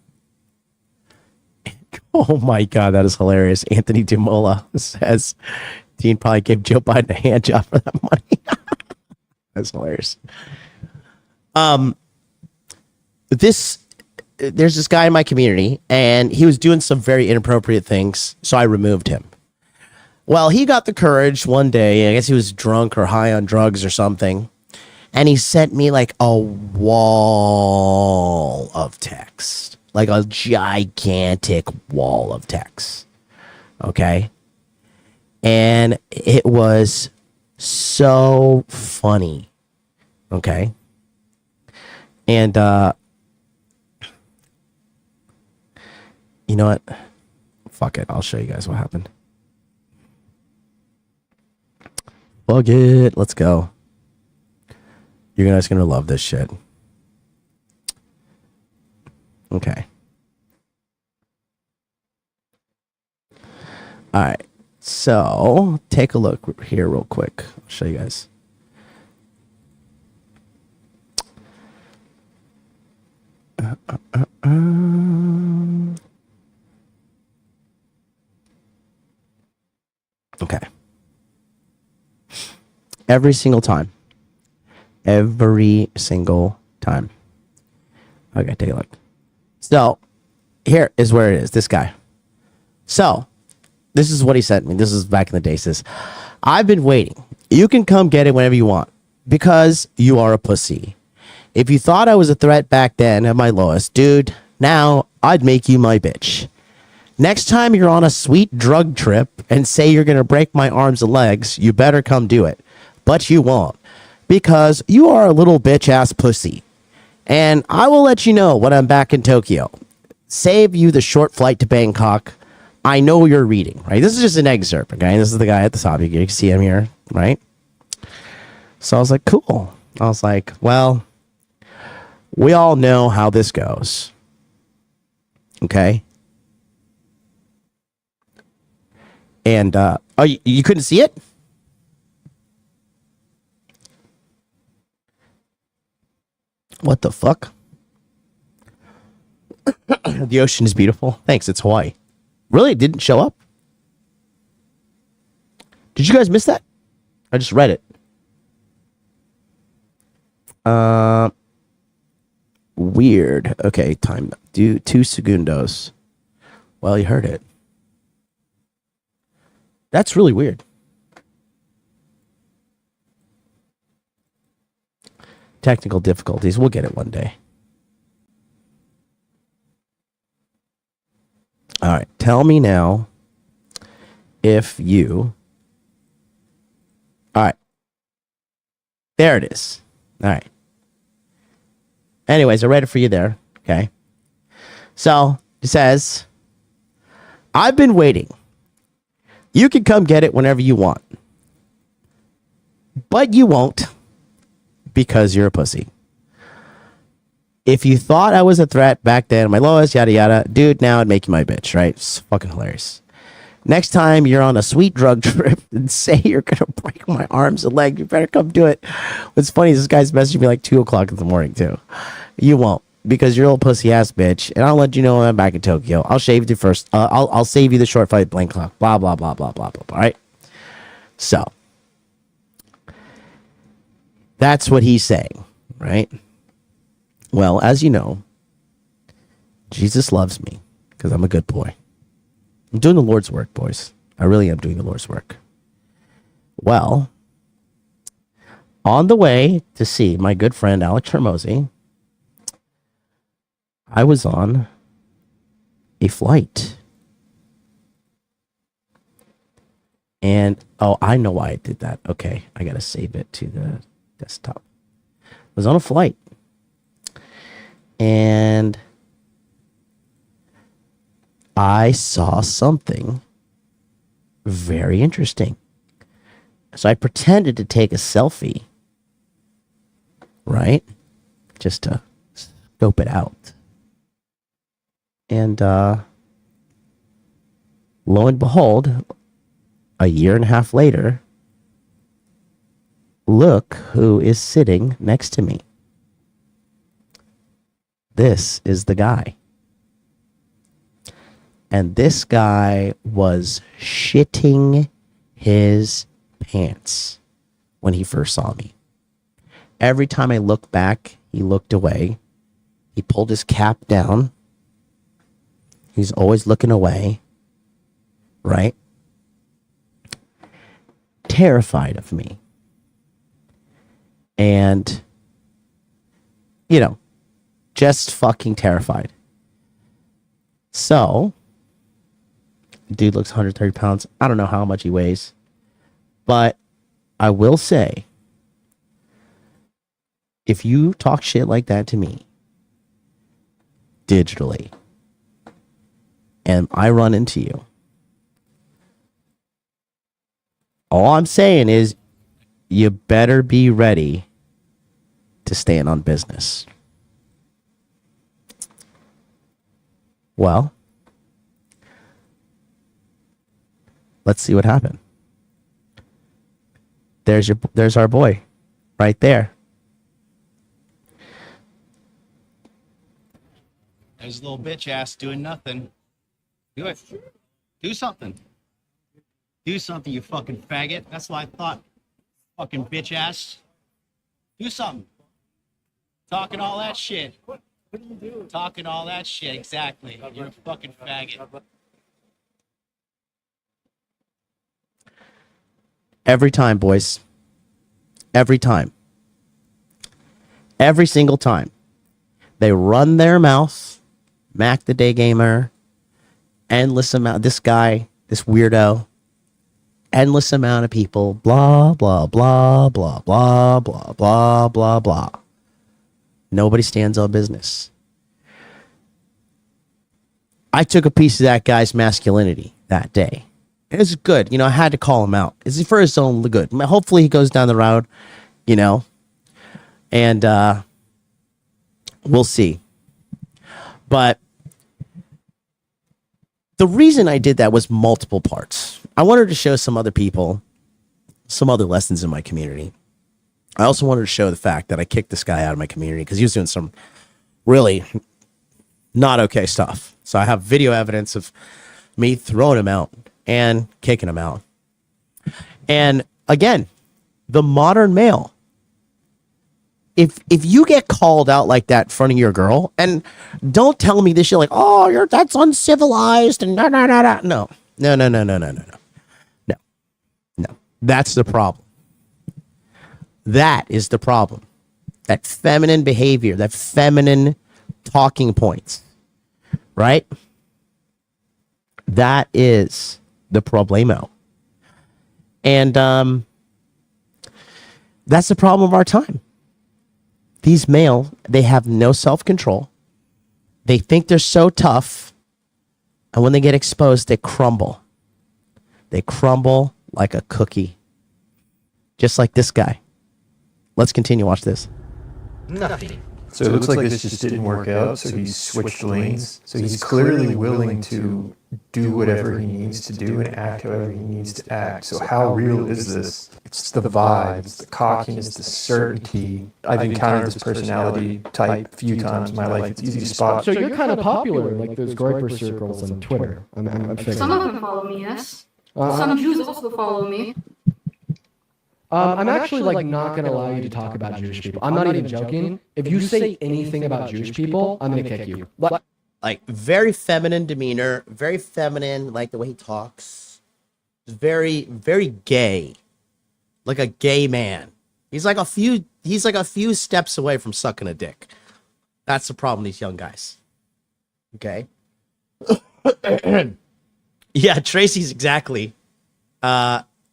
Oh my God, that is hilarious. Anthony Dumola says Dean probably gave Joe Biden a hand job for that money. That's hilarious. There's this guy in my community, and he was doing some very inappropriate things, so I removed him. Well, he got the courage one day, I guess he was drunk or high on drugs or something, and he sent me like a wall of text. Like a gigantic wall of text. Okay? And it was so funny. Okay? And you know what? Fuck it. I'll show you guys what happened. Fuck it. Let's go. You guys are gonna love this shit. Okay. All right. So take a look here real quick. I'll show you guys. Okay. Every single time. Every single time. Okay, take a look. So, here is where it is. This guy. So, this is what he sent me. This is back in the day. He says, I've been waiting. You can come get it whenever you want because you are a pussy. If you thought I was a threat back then at my lowest, dude, now I'd make you my bitch. Next time you're on a sweet drug trip and say you're going to break my arms and legs, you better come do it. But you won't because you are a little bitch ass pussy. And I will let you know when I'm back in Tokyo. Save you the short flight to Bangkok. I know you're reading, right? This is just an excerpt, okay? This is the guy at the top. You can see him here, right? So I was like, cool. I was like, well, we all know how this goes. Okay? And, oh, you couldn't see it? What the fuck? The ocean is beautiful. Thanks, it's Hawaii. Really? It didn't show up? Did you guys miss that? I just read it. Weird. Okay, time. Do 2 segundos. Well, you heard it. That's really weird. Technical difficulties. We'll get it one day. All right. Tell me now if you... All right. There it is. All right. Anyways, I read it for you there. Okay. So, it says, I've been waiting. You can come get it whenever you want. But you won't, because you're a pussy. If you thought I was a threat back then, my lowest, yada yada, dude, now I'd make you my bitch, right? It's fucking hilarious. Next time you're on a sweet drug trip and say you're gonna break my arms and legs, you better come do it. What's funny is this guy's messaging me like 2 o'clock in the morning too. You won't, because you're a little pussy ass bitch, and I'll let you know when I'm back in Tokyo. I'll shave you first. I'll save you the short fight blank clock. Blah blah blah blah blah blah. All right. So that's what he's saying, right? Well, as you know, Jesus loves me because I'm a good boy. I'm doing the Lord's work, boys. I really am doing the Lord's work. Well, on the way to see my good friend Alex Hermosi, I was on a flight. And, oh, I know why I did that. Okay, I got to save it to the desktop. I was on a flight. And I saw something very interesting. So I pretended to take a selfie, right? Just to scope it out. And lo and behold, a year and a half later, look who is sitting next to me. This is the guy. And this guy was shitting his pants when he first saw me. Every time I looked back, he looked away. He pulled his cap down. He's always looking away. Right? Terrified of me. And, you know, just fucking terrified. So, dude looks 130 pounds. I don't know how much he weighs. But I will say, if you talk shit like that to me, digitally, and I run into you, all I'm saying is, you better be ready to stand on business. Well, let's see what happened. There's our boy, right there. There's a little bitch ass doing nothing. Do it. Do something. Do something, you fucking faggot. That's what I thought. Fucking bitch ass. Do something. Talking all that shit. Talking all that shit, exactly. You're a fucking faggot. Every time, boys. Every time. Every single time. They run their mouth. Mac the Day Gamer. Endless amount. This guy. This weirdo. Endless amount of people. Blah, blah, blah, blah, blah, blah, blah, blah, blah. Nobody stands on business. I took a piece of that guy's masculinity that day. It was good. You know, I had to call him out. It's for his own good. Hopefully he goes down the road, you know, and we'll see. But the reason I did that was multiple parts. I wanted to show some other people some other lessons in my community. I also wanted to show the fact that I kicked this guy out of my community because he was doing some really not okay stuff. So I have video evidence of me throwing him out and kicking him out. And again, the modern male, if you get called out like that in front of your girl, and don't tell me this shit like, oh, that's uncivilized and no. That's the problem. That is the problem. That feminine behavior, that feminine talking points, right? That is the problemo. And that's the problem of our time. These males, they have no self-control. They think they're so tough. And when they get exposed, they crumble. they crumble like a cookie. Just like this guy. Let's continue. Watch this. Nothing. So it looks like this just didn't work out, so he switched lanes. So he's clearly willing to do whatever he needs to do and act however he needs to act. So how real is this? It's the vibes, the cockiness, the certainty. I've encountered this personality type a few times in my life. It's easy to spot. So you're kind of popular in like those Groyper circles on Twitter. I'm figuring. Some of them follow me, yes. Some Jews also follow me. I'm actually like not going to allow you to talk about Jewish people. I'm not even joking. If you say anything about Jewish people, I'm going to kick you. Like very feminine demeanor, very feminine, like the way he talks. Very, very gay. Like a gay man. He's like a few steps away from sucking a dick. That's the problem with these young guys. Okay. Yeah, Tracy's exactly.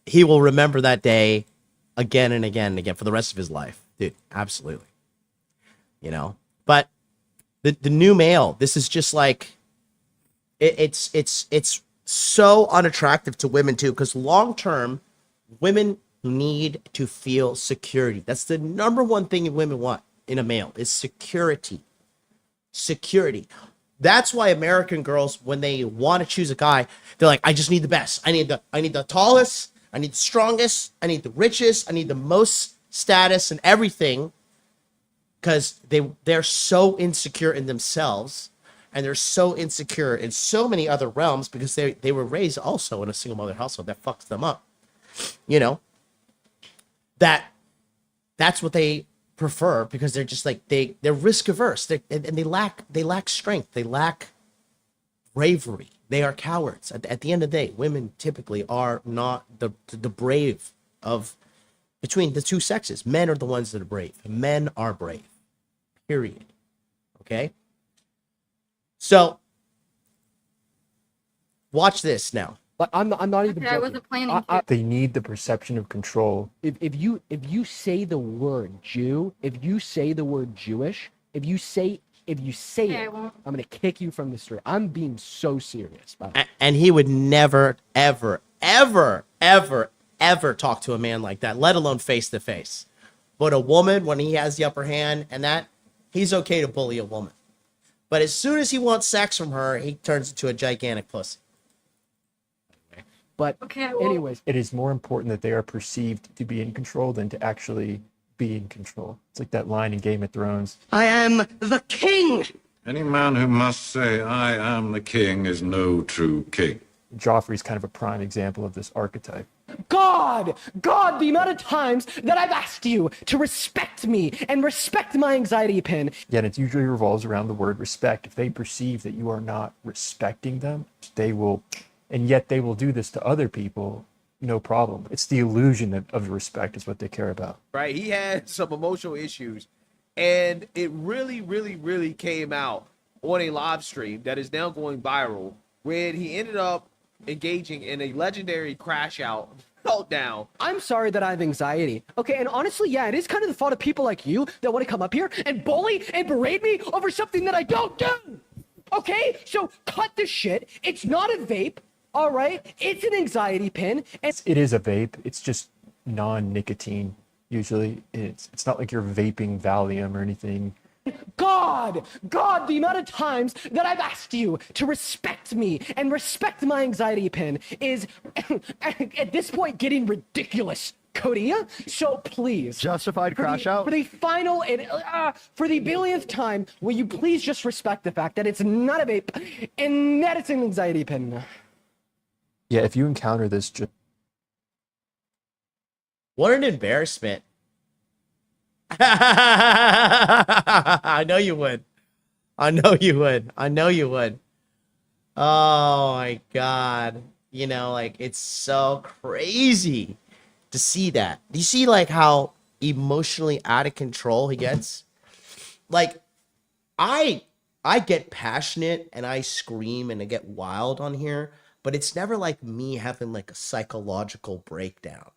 He will remember that day again and again and again for the rest of his life. Dude, absolutely. You know, but the new male, this is just like, it's so unattractive to women too, because long term, women need to feel security. That's the number one thing women want in a male is security. Security. That's why American girls, when they want to choose a guy, they're like, I just need the best. I need the tallest. I need the strongest. I need the richest. I need the most status and everything, because they're so insecure in themselves, and they're so insecure in so many other realms because they were raised also in a single mother household that fucks them up. You know, that's what they prefer, because they're just like they're risk averse, and they lack strength, they lack bravery, they are cowards. At the end of the day, women typically are not the brave of between the two sexes. Men are the ones that are brave. Men are brave, period. Okay, so watch this now. But I'm not even joking. I wasn't planning to. They need the perception of control. If you say the word Jew, if you say the word Jewish, if you say Okay, I it, won't. I'm gonna kick you from the street. I'm being so serious. By the way. And he would never, ever, ever, ever, ever talk to a man like that, let alone face to face. But a woman, when he has the upper hand and that, he's okay to bully a woman. But as soon as he wants sex from her, he turns into a gigantic pussy. But Okay, well- anyways, It is more important that they are perceived to be in control than to actually be in control. It's like that line in Game of Thrones. I am the king. Any man who must say, I am the king, is no true king. Joffrey's kind of a prime example of this archetype. God, the amount of times that I've asked you to respect me and respect my anxiety pin. Yet it usually revolves around the word respect. If they perceive that you are not respecting them, they will, and yet they will do this to other people, no problem. It's the illusion of respect is what they care about. Right? He had some emotional issues, and it really, really, really came out on a live stream that is now going viral, when he ended up engaging in a legendary crash out meltdown. I'm sorry that I have anxiety. Okay, and honestly, yeah, it is kind of the fault of people like you that want to come up here and bully and berate me over something that I don't do. Okay, so cut the shit. It's not a vape. All right, it's an anxiety pin. And It is a vape. It's just non-nicotine. Usually, it's not like you're vaping Valium or anything. God, the amount of times that I've asked you to respect me and respect my anxiety pin is, at this point, getting ridiculous, Cody. So please, Justified crash out? For the final and for the billionth time, will you please just respect the fact that it's not a vape and that it's an anxiety pin? Yeah, if you encounter this, just What an embarrassment. I know you would. I know you would. I know you would. Oh my God. You know, like, it's so crazy to see that. Do you see like how emotionally out of control he gets? Like, I get passionate and I scream and I get wild on here, but it's never like me having like a psychological breakdown.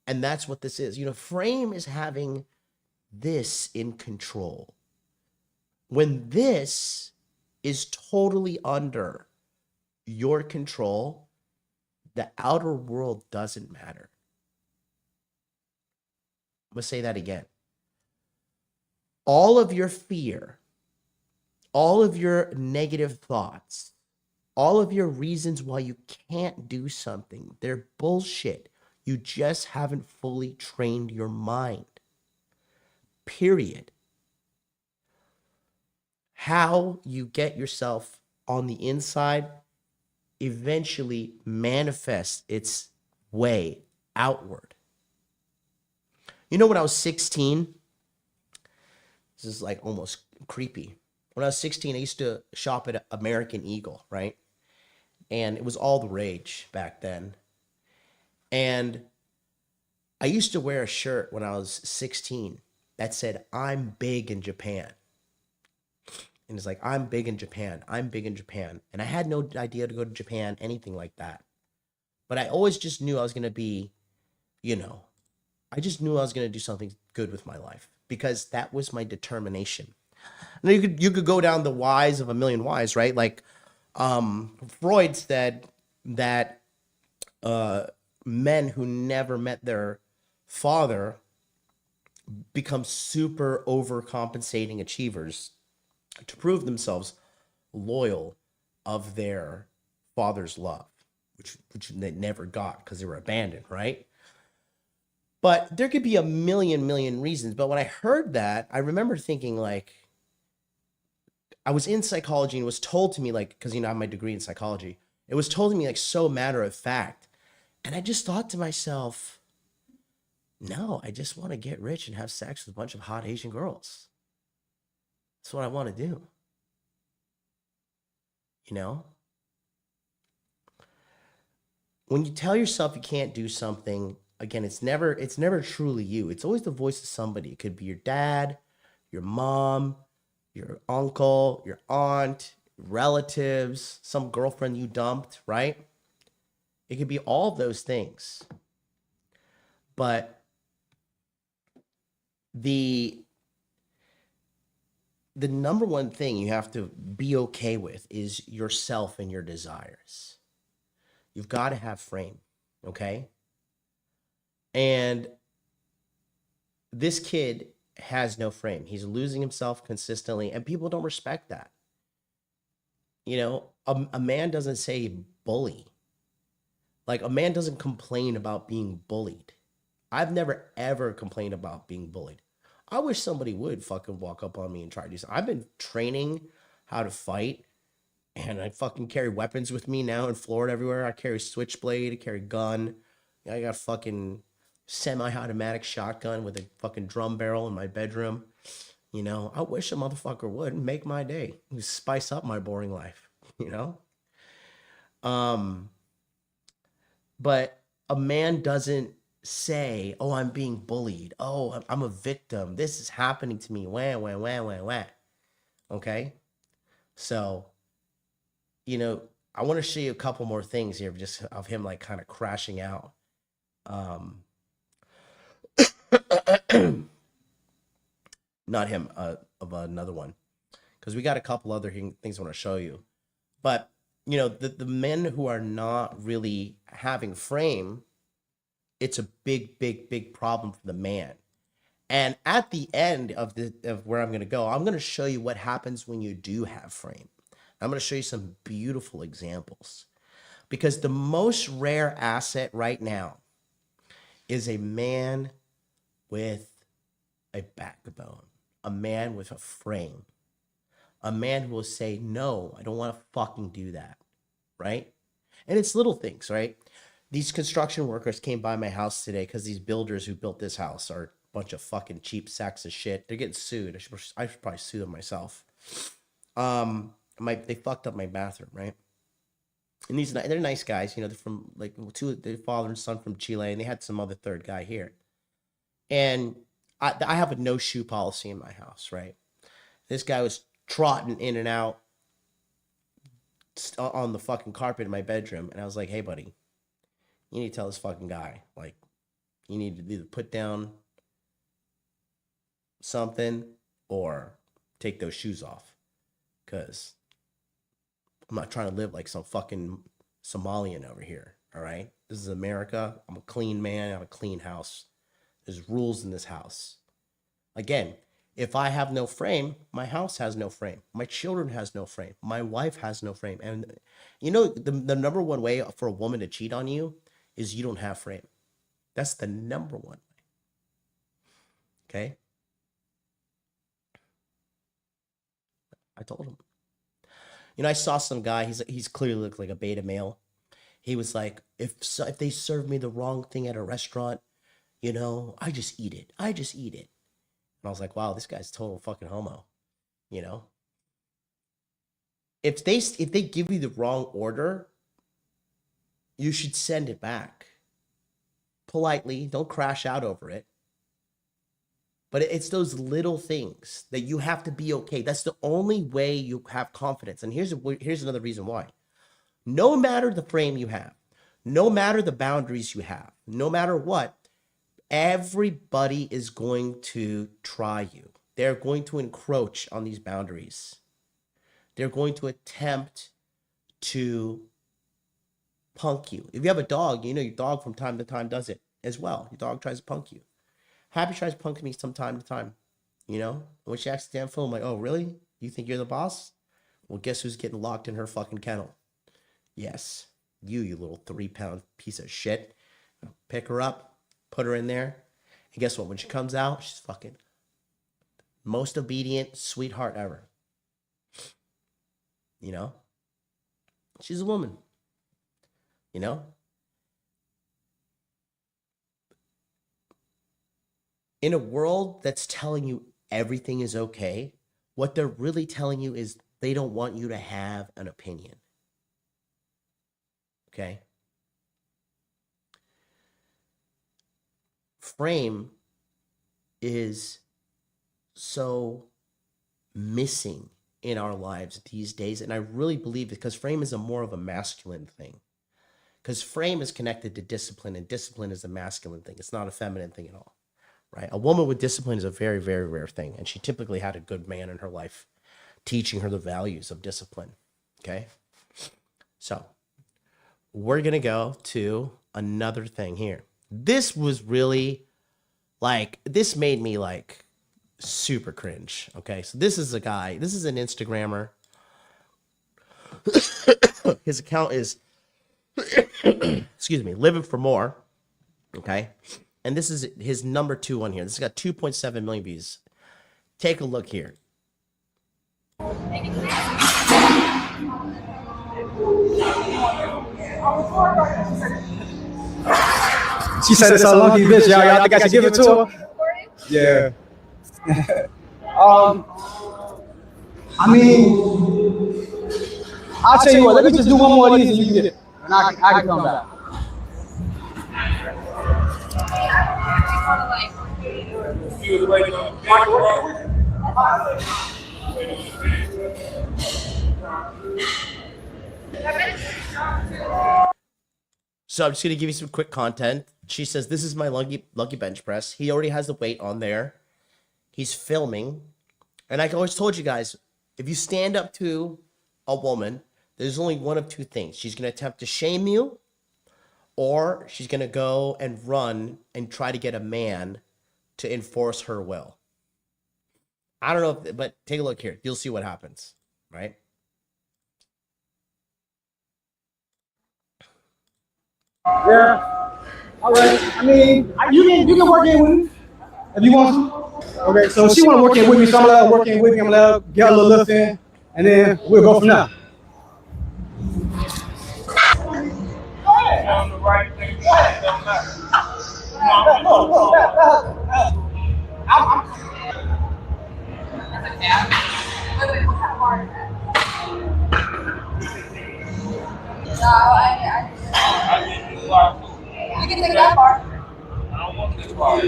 And that's what this is. You know, Frame is having this in control. When this is totally under your control, The outer world doesn't matter. I'm going to say that again. All of your fear, all of your negative thoughts, all of your reasons why you can't do something, they're bullshit. You just haven't fully trained your mind. Period. How you get yourself on the inside eventually manifests its way outward. You know, when I was 16, this is like almost creepy. When I was 16, I used to shop at American Eagle, right? And it was all the rage back then. And I used to wear a shirt when I was 16 that said, "I'm big in Japan." And it's like, "I'm big in Japan. I'm big in Japan." And I had no idea to go to Japan, anything like that. But I always just knew I was going to be, I just knew I was going to do something good with my life because that was my determination. Now you could go down the whys of a million whys, right? Like Freud said that men who never met their father become super overcompensating achievers to prove themselves loyal of their father's love, which they never got because they were abandoned, right? But there could be a million reasons. But when I heard that, I remember thinking, like, I was in psychology and it was told to me, like, because, I have my degree in psychology. It was told to me, like, so matter of fact. And I just thought to myself, no, I just want to get rich and have sex with a bunch of hot Asian girls. That's what I want to do. When you tell yourself you can't do something, again, it's never truly you. It's always the voice of somebody. It could be your dad, your mom, your uncle, your aunt, relatives, some girlfriend you dumped, right? It could be all of those things. But the number one thing you have to be okay with is yourself and your desires. You've got to have frame, okay? And this kid has no frame. He's losing himself consistently, and people don't respect that. A man doesn't say bully. Like, a man doesn't complain about being bullied. I've never, ever complained about being bullied. I wish somebody would fucking walk up on me and try to do something. I've been training how to fight, and I fucking carry weapons with me now in Florida everywhere. I carry switchblade, I carry gun. I got a fucking semi-automatic shotgun with a fucking drum barrel in my bedroom. I wish a motherfucker would make my day, spice up my boring life, But a man doesn't say, "Oh, I'm being bullied. Oh, I'm a victim. This is happening to me." Wah. Okay? So, I want to show you a couple more things here just of him like kind of crashing out. Not him, of another one. Because we got a couple other things I want to show you. But, the men who are not really having frame, it's a big problem for the man. And at the end of where I'm going to go, I'm going to show you what happens when you do have frame. I'm going to show you some beautiful examples. Because the most rare asset right now is a man with a backbone, a man with a frame, a man who will say, "No, I don't want to fucking do that," right? And it's little things, right? These construction workers came by my house today because these builders who built this house are a bunch of fucking cheap sacks of shit. They're getting sued. I should probably sue them myself. They fucked up my bathroom, right? And they're nice guys, they're from like their father and son from Chile, and they had some other third guy here. And I have a no shoe policy in my house, right? This guy was trotting in and out on the fucking carpet in my bedroom, and I was like, "Hey, buddy, you need to tell this fucking guy, like, you need to either put down something or take those shoes off, because I'm not trying to live like some fucking Somalian over here. All right. This is America. I'm a clean man. I have a clean house. There's rules in this house. Again, if I have no frame, my house has no frame. My children has no frame. My wife has no frame. And you know, the number one way for a woman to cheat on you is you don't have frame. That's the number one way. Okay. I told him. You know, I saw some guy, he's clearly looked like a beta male. He was like, if they serve me the wrong thing at a restaurant, you know, I just eat it. I just eat it. And I was like, wow, this guy's total fucking homo. You know? If they give you the wrong order, you should send it back. Politely, don't crash out over it. But it's those little things that you have to be okay. That's the only way you have confidence. And here's another reason why. No matter the frame you have, no matter the boundaries you have, no matter what, everybody is going to try you. They're going to encroach on these boundaries. They're going to attempt to punk you. If you have a dog, you know your dog from time to time does it as well. Your dog tries to punk you. Happy tries to punk me from time to time, you know? When she acts damn fool, I'm like, oh, really? You think you're the boss? Well, guess who's getting locked in her fucking kennel? Yes, you little 3-pound piece of shit. Pick her up, put her in there, and guess what? When she comes out, she's fucking most obedient sweetheart ever. You know? She's a woman. You know? In a world that's telling you everything is okay, what they're really telling you is they don't want you to have an opinion. Okay? Frame is so missing in our lives these days, and I really believe it because frame is more of a masculine thing. Because frame is connected to discipline, and discipline is a masculine thing. It's not a feminine thing at all. Right? A woman with discipline is a very, very rare thing. And she typically had a good man in her life teaching her the values of discipline. Okay? So we're going to go to another thing here. This was really like, this made me like super cringe. Okay? So this is a guy, this is an Instagrammer. His account is, excuse me, Living for More. Okay? And this is his number 2 on here. This has got 2.7 million views. Take a look here. She said it's a lucky bitch, y'all. Y'all think I should give it to her? Yeah. I mean, I'll tell you what. Let me just do one more of these and you can get it. And I can come back. So I'm just going to give you some quick content. She says, this is my lucky bench press. He already has the weight on there. He's filming. And I always told you guys, if you stand up to a woman, there's only one of two things. She's going to attempt to shame you, or she's going to go and run and try to get a man to enforce her will. I don't know, but take a look here. You'll see what happens, right? Yeah. All right. I mean, you can work in with me if you want to. Okay. So she want to work in with me, so I'm gonna let her work in with me. I'm gonna let her get a little lift in, and then we'll go from there. You can take that part. I don't want this part.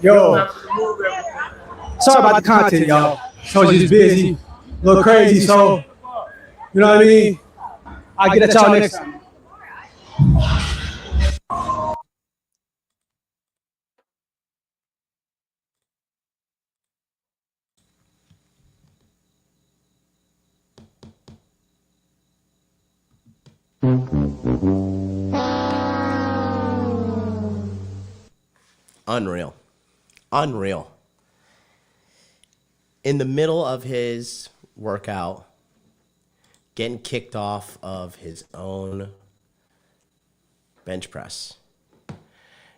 Yo. Sorry about the content, y'all. So just busy, a little crazy, so you know what I mean? I'll get at y'all next time. Unreal. Unreal. In the middle of his workout, getting kicked off of his own bench press.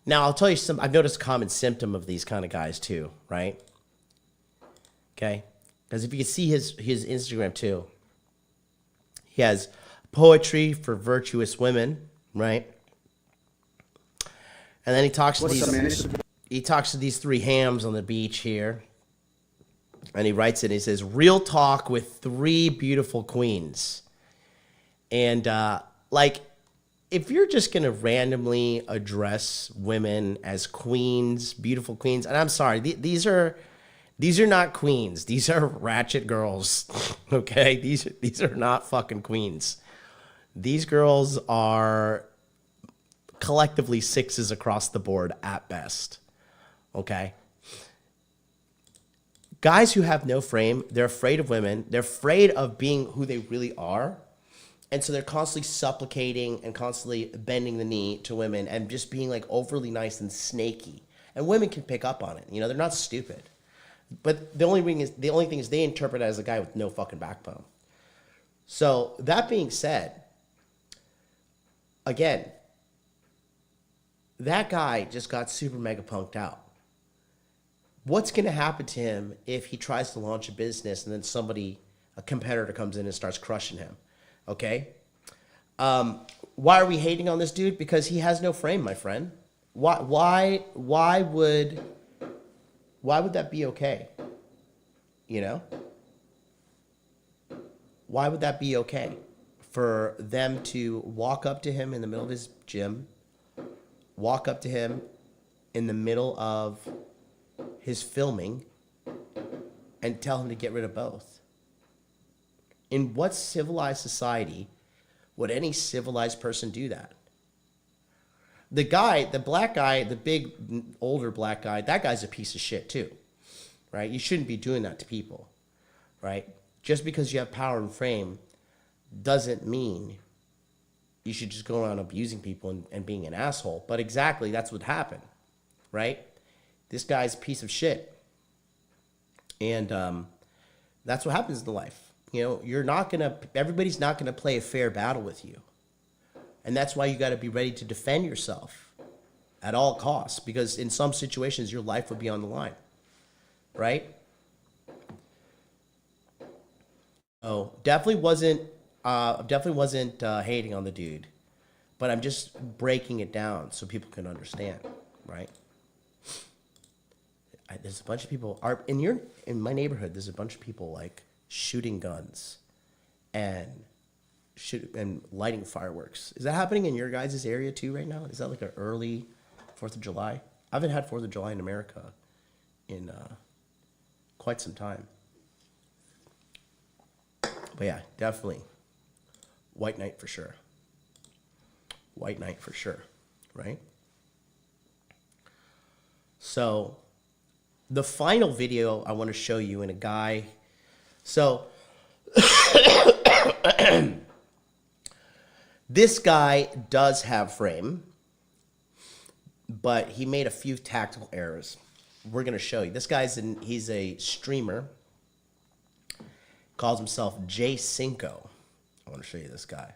Now, I'll tell you some, I've noticed a common symptom of these kind of guys too, right? Okay? Because if you can see his Instagram too, he has poetry for virtuous women, right? And then he talks to these three hams on the beach here. And he writes it, and he says, real talk with three beautiful queens. And like, if you're just going to randomly address women as queens, beautiful queens, and I'm sorry, these are not queens. These are ratchet girls, okay? These are not fucking queens. These girls are collectively sixes across the board at best, okay? Guys who have no frame, they're afraid of women. They're afraid of being who they really are. And so they're constantly supplicating and constantly bending the knee to women and just being like overly nice and snaky. And women can pick up on it. You know, they're not stupid. But the only thing is they interpret it as a guy with no fucking backbone. So that being said, again, that guy just got super mega punked out. What's going to happen to him if he tries to launch a business and then a competitor comes in and starts crushing him? Okay? Why are we hating on this dude? Because he has no frame, my friend. Why would that be okay? You know? Why would that be okay? For them to walk up to him in the middle of his gym, walk up to him in the middle of his filming, and tell him to get rid of both. In what civilized society would any civilized person do that? The guy, the black guy, the big older black guy, that guy's a piece of shit too, right? You shouldn't be doing that to people, right? Just because you have power and fame doesn't mean you should just go around abusing people and being an asshole. But exactly, that's what happened, right? This guy's a piece of shit. And that's what happens in life. You know, everybody's not going to play a fair battle with you. And that's why you got to be ready to defend yourself at all costs, because in some situations your life would be on the line, right? Oh, definitely wasn't hating on the dude, but I'm just breaking it down so people can understand, right? There's a bunch of people in my neighborhood. There's a bunch of people like shooting guns and lighting fireworks. Is that happening in your guys' area too right now? Is that like an early 4th of July? I haven't had 4th of July in America in quite some time. But yeah, definitely. White night for sure. White night for sure, right? So the final video I want to show you in a guy. So this guy does have frame, but he made a few tactical errors. We're going to show you. This guy's he's a streamer. Calls himself Jaycinco. I want to show you this guy.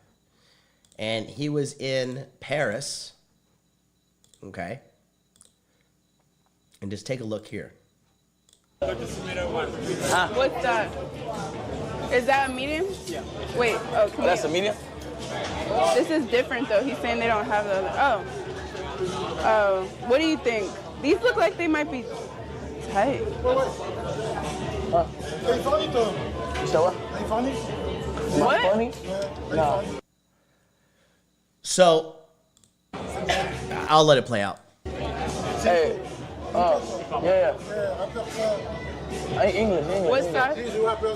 And he was in Paris. Okay. And just take a look here. What's that? Is that a medium? Yeah. Wait, oh, come That's a medium? This is different though. He's saying they don't have the other. Oh, what do you think? These look like they might be tight. Huh? What? Funny? No. So, I'll let it play out. Hey, yeah. English. What size?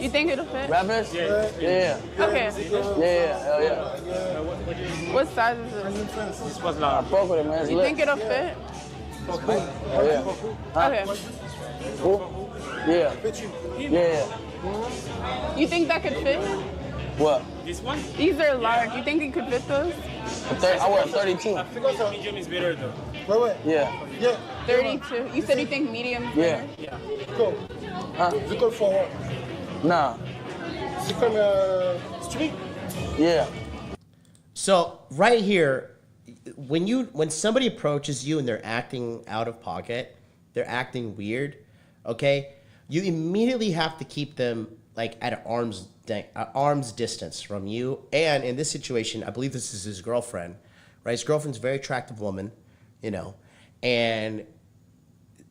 You think it'll fit? Rappers? Yeah. Okay. Yeah, hell yeah. What size is this? I fuck with it, man. You think it'll fit? Oh, yeah. Okay. Who? Yeah. You think that could fit? What? This one? These are large. You think you could fit those? I wear 32. I think medium is better though. Wait. Yeah. Yeah. 32. You said you think medium? Yeah. Yeah. Go. Huh? You go for what? Nah. You come street? Yeah. So right here, when somebody approaches you and they're acting out of pocket, they're acting weird, okay, you immediately have to keep them like at an arm's distance from you. And in this situation, I believe this is his girlfriend, right? His girlfriend's a very attractive woman, you know, and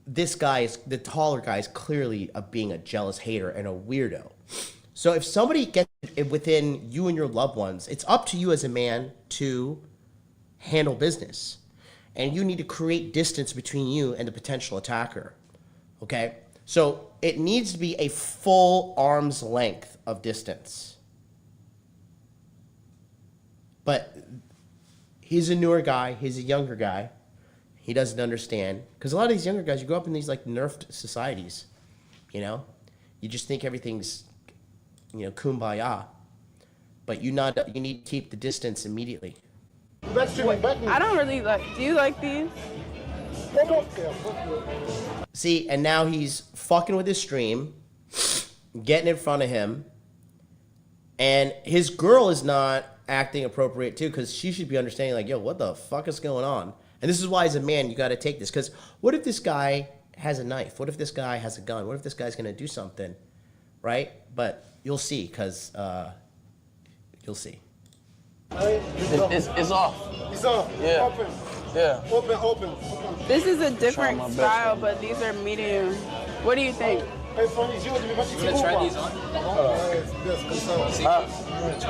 this guy is, the taller guy is clearly being a jealous hater and a weirdo. So if somebody gets within you and your loved ones, it's up to you as a man to handle business. And you need to create distance between you and the potential attacker, okay? So it needs to be a full arm's length of distance. But he's a newer guy, he's a younger guy. He doesn't understand. Because a lot of these younger guys, you grow up in these like nerfed societies, you know? You just think everything's, you know, kumbaya. But you need to keep the distance immediately. I don't really like. Do you like these? See, and now he's fucking with his stream, getting in front of him, and his girl is not acting appropriate too, because she should be understanding like, yo, what the fuck is going on? And this is why as a man, you got to take this, because what if this guy has a knife? What if this guy has a gun? What if this guy's going to do something, right? But you'll see, because you'll see. It's off. It's off. Yeah. Open. Yeah. Open. This is a different my best. style, but these are medium. What do you think? You want to try these on?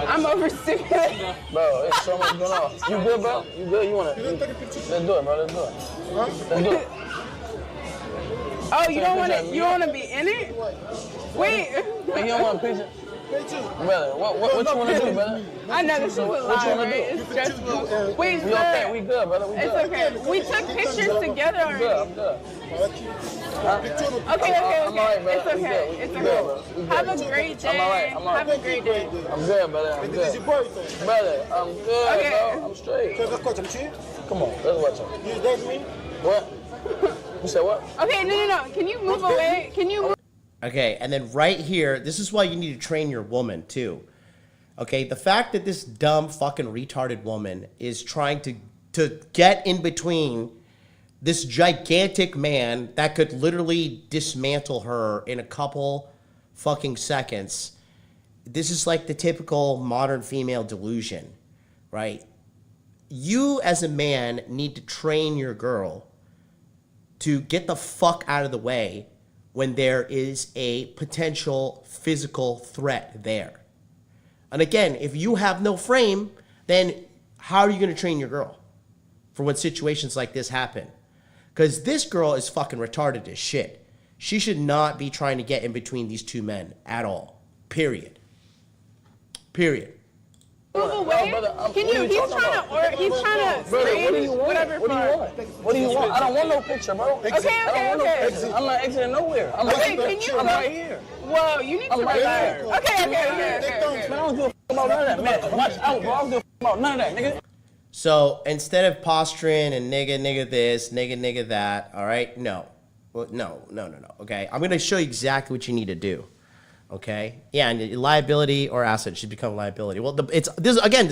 I'm overstimulated. Bro, it's so much going on. You good, bro? You good? You wanna? Let's do it, bro. Let's do it. Let's do it. Oh, you don't want to? You want to be in it? Wait. Hey, you don't want a picture? Brother, what you want to do, brother? I know this is a What lot, you wanna right? do? It's stressful. Wait, We sir. okay? We good, brother. We good. It's okay. We took pictures together I'm good. already. I'm good. Okay. I'm alright, brother. It's okay. We It's good, brother. okay. We good. Have a great day. I'm alright. Have a great day. I'm good, brother. I'm good. Brother, I'm good, Okay. bro. I'm straight. Come on, let's watch it. What? You said what? Okay, no. Can you move away? Can you? Okay, and then right here, this is why you need to train your woman too. Okay, the fact that this dumb fucking retarded woman is trying to get in between this gigantic man that could literally dismantle her in a couple fucking seconds. This is like the typical modern female delusion, right? You as a man need to train your girl to get the fuck out of the way when there is a potential physical threat there. And again, if you have no frame, then how are you going to train your girl for when situations like this happen? Because this girl is fucking retarded as shit. She should not be trying to get in between these two men at all. Period. Move away? Can you? He's trying to scream whatever part. What do you want? I don't want no picture, bro. Okay. I'm not exiting nowhere. I'm right here. Whoa, you need to relax. Okay. Man, I don't give a f about none of that, man. Watch out, bro. I don't give a f about none of that, nigga. So instead of posturing and nigga this, nigga that, all right? No. Well, no. Okay, I'm gonna show you exactly what you need to do. Okay? Yeah, and liability or asset should become liability. Well, this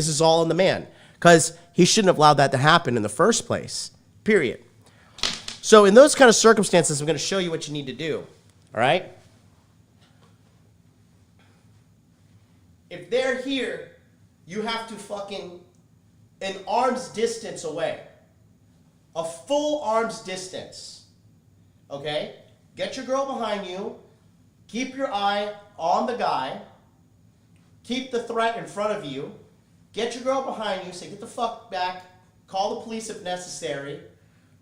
is all on the man, because he shouldn't have allowed that to happen in the first place. Period. So in those kind of circumstances, I'm gonna show you what you need to do. All right? If they're here, you have to fucking an arm's distance away. A full arm's distance. Okay? Get your girl behind you. Keep your eye on the guy. Keep the threat in front of you. Get your girl behind you. Say, get the fuck back. Call the police if necessary.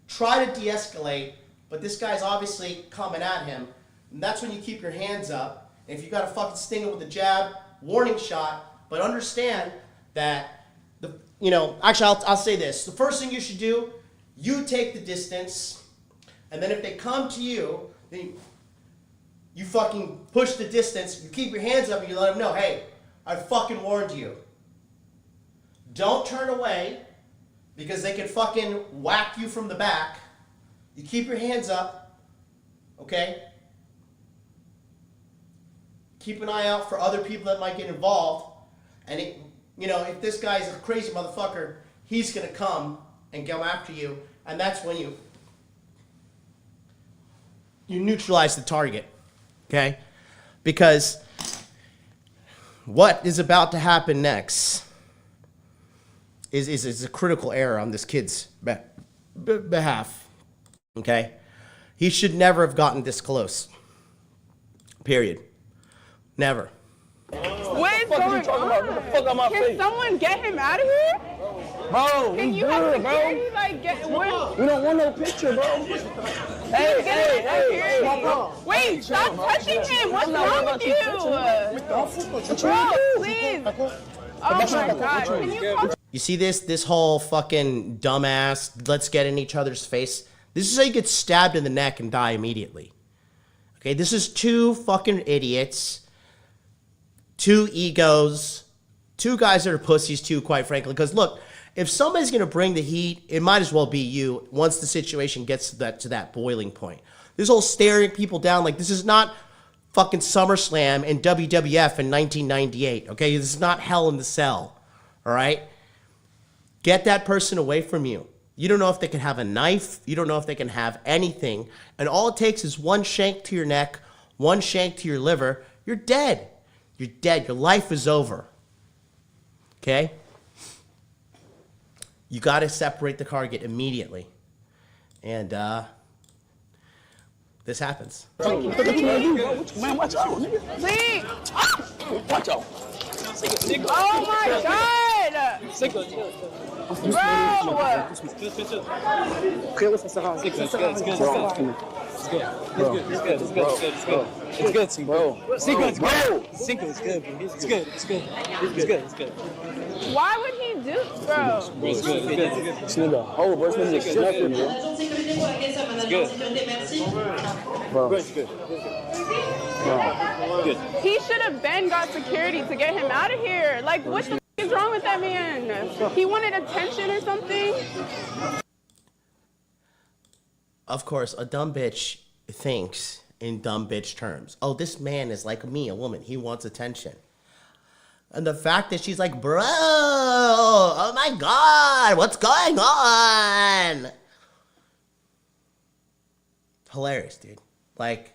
Try to de-escalate, but this guy's obviously coming at him. And that's when you keep your hands up. And if you got to fucking sting him with a jab, warning shot. But understand that actually, I'll say this. The first thing you should do, you take the distance, and then if they come to you, then you fucking push the distance, you keep your hands up, and you let them know, hey, I fucking warned you. Don't turn away because they can fucking whack you from the back. You keep your hands up, okay? Keep an eye out for other people that might get involved. And, if this guy's a crazy motherfucker, he's going to come and go after you. And that's when you neutralize the target, okay? Because what is about to happen next is a critical error on this kid's behalf, okay? He should never have gotten this close, period. Never. What is going on? Can someone get him out of here? Bro, Can you have security? Like, get what? We don't want no picture, bro. Hey, wait, stop touching him. What's wrong with you? Bro, please. Oh my God. Can you call? You see this whole fucking dumbass, let's get in each other's face? This is how you get stabbed in the neck and die immediately. Okay, this is two fucking idiots, two egos, two guys that are pussies too, quite frankly. Because look, if somebody's going to bring the heat, it might as well be you once the situation gets to that boiling point. This whole staring people down, like this is not fucking SummerSlam and WWF in 1998, okay? This is not Hell in the Cell, all right? Get that person away from you. You don't know if they can have a knife. You don't know if they can have anything. And all it takes is one shank to your neck, one shank to your liver. You're dead. You're dead. Your life is over, okay? You got to separate the target immediately. And this happens. Man, watch out, nigga. Please. Watch out. Oh my God. Bro. Why would he do, bro? It's good. Oh, bro, it's good. He should have been got security to get him out of here. Like, what the is wrong with that man? He wanted attention or something? Of course, a dumb bitch thinks in dumb bitch terms. Oh, this man is like me, a woman. He wants attention. And the fact that she's like, bro, oh my God, what's going on? Hilarious, dude. Like,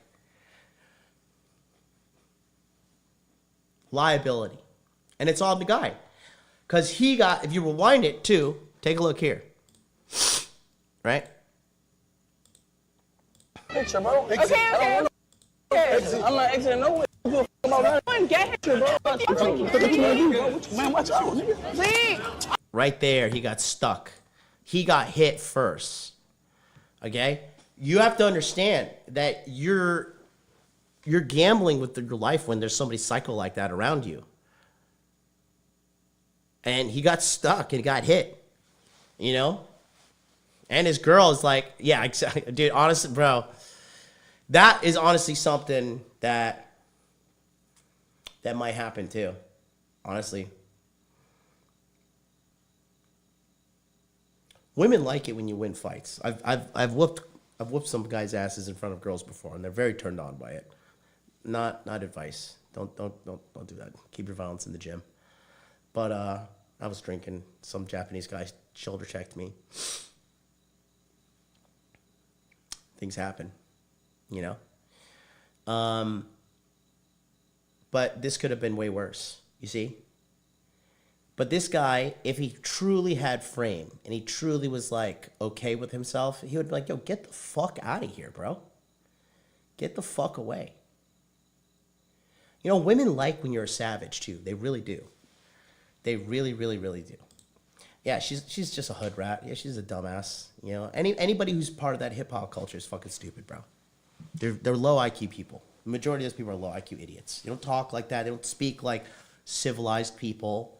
liability. And it's on the guy. Because he got, if you rewind it too, take a look here. Right? Picture, bro. Okay. I'm not exiting nowhere. Get him, bro. Man, watch out, nigga. Please. Right there, he got stuck. He got hit first. Okay? You have to understand that you're gambling with your life when there's somebody psycho like that around you. And he got stuck and got hit. You know? And his girl is like, yeah, exactly. Dude, honestly, bro, that is honestly something that might happen too. Honestly. Women like it when you win fights. I've whooped some guys' asses in front of girls before, and they're very turned on by it. Not advice. Don't do that. Keep your violence in the gym. But I was drinking. Some Japanese guy shoulder checked me. Things happen, you know. But this could have been way worse. You see. But this guy, if he truly had frame and he truly was like okay with himself, he would be like, yo, get the fuck out of here, bro. Get the fuck away. You know, women like when you're a savage too. They really do. They really, really, really do. Yeah, she's just a hood rat. Yeah, she's a dumbass. You know, anybody who's part of that hip hop culture is fucking stupid, bro. They're low IQ people. The majority of those people are low IQ idiots. They don't talk like that. They don't speak like civilized people.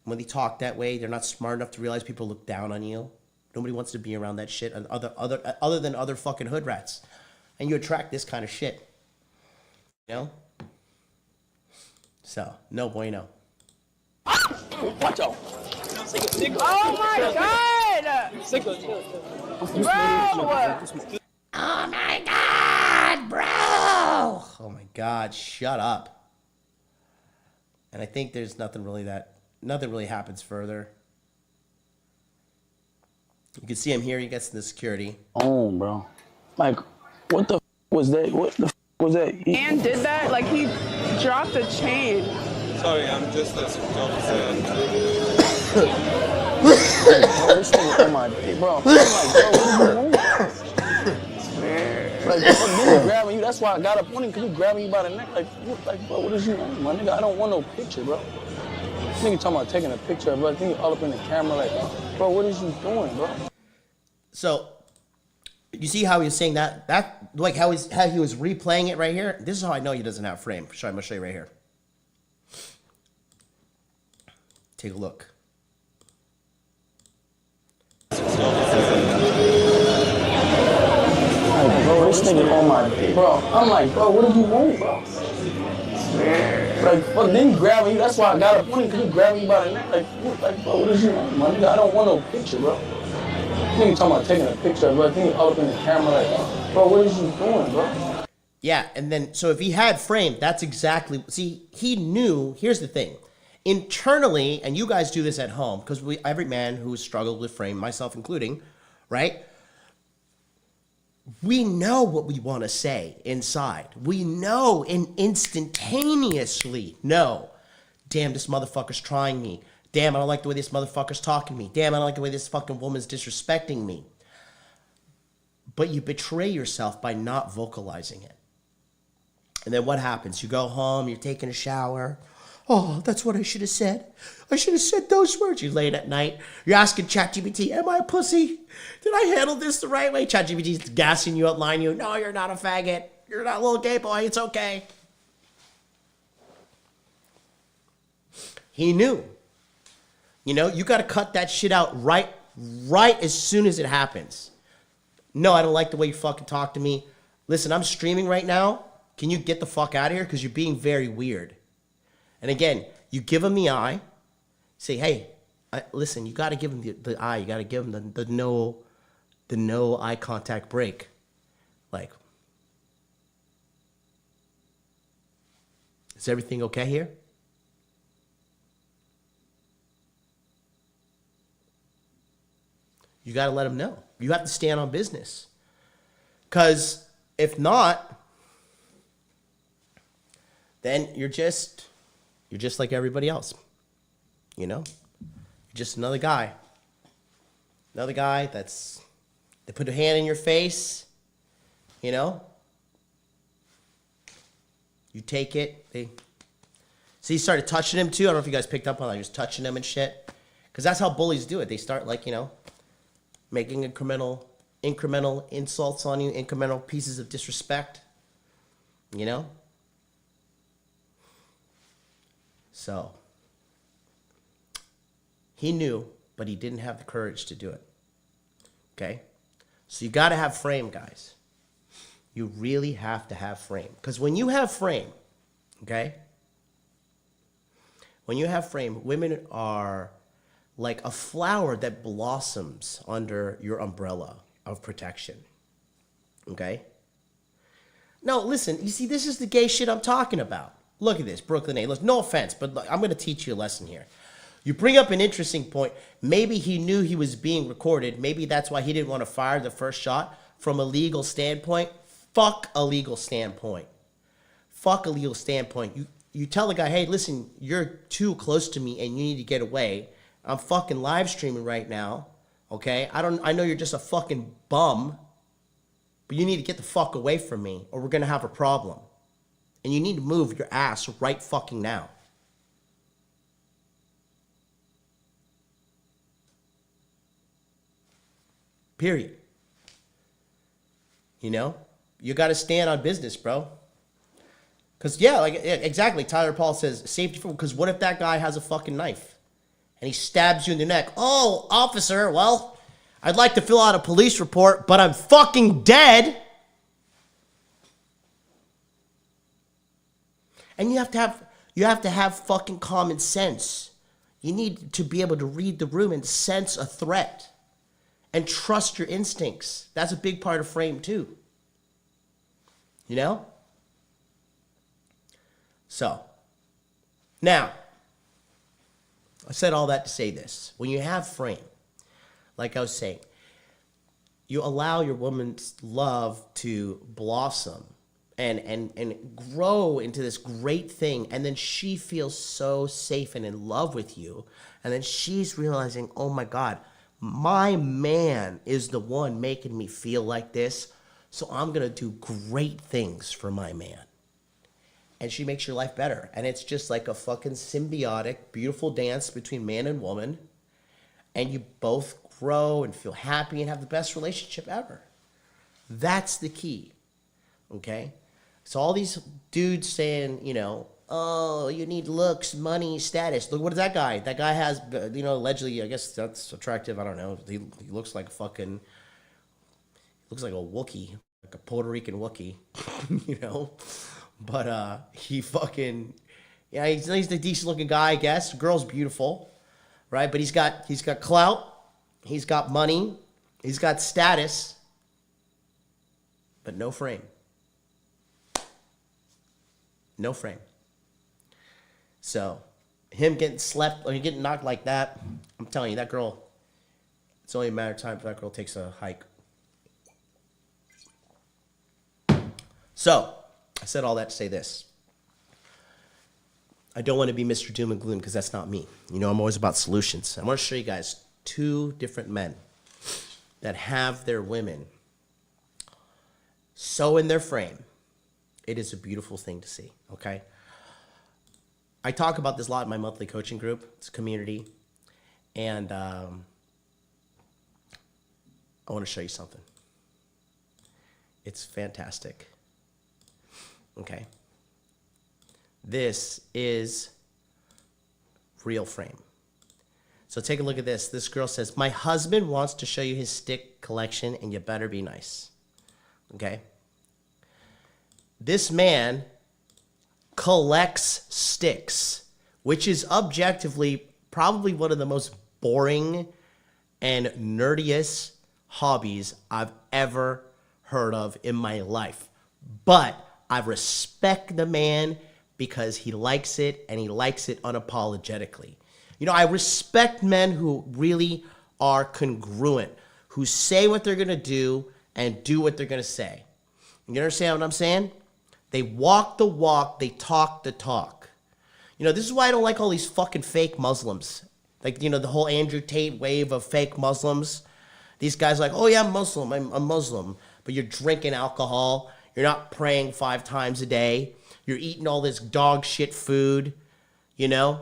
When they talk that way, they're not smart enough to realize people look down on you. Nobody wants to be around that shit other than other fucking hood rats. And you attract this kind of shit. You know? So, no bueno. Watch out. Oh my god! Bro! Oh my God, bro! Oh my God, shut up. And I think there's nothing really happens further. You can see him here, he gets in the security. Oh, bro. Like, what the was that? What the was that? And did that? Like, he dropped a chain. Sorry, I'm just a officer. Bro, this nigga on my dick, bro. I'm like, bro, what are you doing? Like, then he grabbing you. That's why I got up on him, because he grabbing you by the neck. Like, bro, what is you on, my nigga? I don't want no picture, bro. This nigga talking about taking a picture, bro. I think he all up in the camera, like, bro, what is you doing, bro? So, you see how he was saying that? Like how he was replaying it right here? This is how I know he doesn't have frame. I'm going to show you right here. Take a look. Like, bro, this nigga on my dick, bro. I'm like, bro, what do you want, bro? Like, fuck, then he grabbing you. That's why I got up on him, because he grabbing you by the neck. Like, bro, what is you on, my nigga? I don't want no picture, bro. Nigga talking about taking a picture, bro. I think he all up in the camera, like, bro, what is you doing, bro? Yeah, and then, so if he had frame, that's exactly, see, he knew, here's the thing. Internally, and you guys do this at home, because every man who has struggled with frame, myself including, right? We know what we want to say inside. We know and instantaneously know, damn, this motherfucker's trying me. Damn, I don't like the way this motherfucker's talking to me. Damn, I don't like the way this fucking woman's disrespecting me. But you betray yourself by not vocalizing it. And then what happens? You go home, you're taking a shower. Oh, that's what I should have said. I should have said those words. You're late at night. You're asking ChatGPT, am I a pussy? Did I handle this the right way? ChatGPT's gassing you up, lying you. No, you're not a faggot. You're not a little gay boy. It's okay. He knew. You know, you got to cut that shit out right as soon as it happens. No, I don't like the way you fucking talk to me. Listen, I'm streaming right now. Can you get the fuck out of here? Because you're being very weird. And again, you give him the eye. Say, hey, listen, you got to give him the eye. You got to give him the no eye contact break. Like, is everything okay here? You got to let him know. You have to stand on business. Because if not, then you're just like everybody else. You know? You're just another guy. Another guy they put a hand in your face, you know? You take it. See, he started touching him too. I don't know if you guys picked up on that. He was touching him and shit. Because that's how bullies do it. They start like, you know, making incremental insults on you, incremental pieces of disrespect, you know? So, he knew, but he didn't have the courage to do it, okay? So you got to have frame, guys. You really have to have frame. Because when you have frame, okay? When you have frame, women are like a flower that blossoms under your umbrella of protection. Okay? No, listen, you see, this is the gay shit I'm talking about. Look at this, Brooklyn A. Listen, no offense, but look, I'm going to teach you a lesson here. You bring up an interesting point. Maybe he knew he was being recorded. Maybe that's why he didn't want to fire the first shot. From a legal standpoint, fuck a legal standpoint. Fuck a legal standpoint. You tell the guy, hey, listen, you're too close to me and you need to get away. I'm fucking live streaming right now, okay? I know you're just a fucking bum, but you need to get the fuck away from me or we're gonna have a problem. And you need to move your ass right fucking now. Period. You know? You gotta stand on business, bro. Because, yeah, like, exactly, Tyler Paul says, safety for, because what if that guy has a fucking knife? And he stabs you in the neck. Oh, officer, well, I'd like to fill out a police report, but I'm fucking dead. And you have You have to have fucking common sense. You need to be able to read the room and sense a threat and trust your instincts. That's a big part of frame too. You know? So, now, I said all that to say this. When you have frame, like I was saying, you allow your woman's love to blossom and grow into this great thing, and then she feels so safe and in love with you, and then she's realizing, oh my God, my man is the one making me feel like this, so I'm gonna do great things for my man. And she makes your life better, and it's just like a fucking symbiotic, beautiful dance between man and woman, and you both grow and feel happy and have the best relationship ever. That's the key, okay? So all these dudes saying, you know, oh, you need looks, money, status. Look, what is that guy? That guy has, you know, allegedly, I guess that's attractive. I don't know. He looks like fucking, looks like a Wookiee, like a Puerto Rican Wookiee, you know? But he fucking, yeah, he's a decent looking guy, I guess. The girl's beautiful, right? But he's got clout. He's got money, he's got status, but no frame. No frame. So, him getting slept, or getting knocked like that, I'm telling you, that girl, it's only a matter of time before that girl takes a hike. So, I said all that to say this. I don't want to be Mr. Doom and Gloom, because that's not me. You know, I'm always about solutions. I want to show you guys 2 different men that have their women so in their frame. It is a beautiful thing to see, okay? I talk about this a lot in my monthly coaching group. It's a community. And I want to show you something. It's fantastic. Okay? This is real frame. So take a look at this. This girl says, my husband wants to show you his stick collection, and you better be nice. Okay? This man collects sticks, which is objectively probably one of the most boring and nerdiest hobbies I've ever heard of in my life. But I respect the man because he likes it, and he likes it unapologetically. You know, I respect men who really are congruent, who say what they're going to do and do what they're going to say. You understand what I'm saying? They walk the walk, they talk the talk. You know, this is why I don't like all these fucking fake Muslims. Like, you know, the whole Andrew Tate wave of fake Muslims. These guys are like, oh yeah, I'm Muslim, I'm Muslim. But you're drinking alcohol, you're not praying 5 times a day, you're eating all this dog shit food, you know?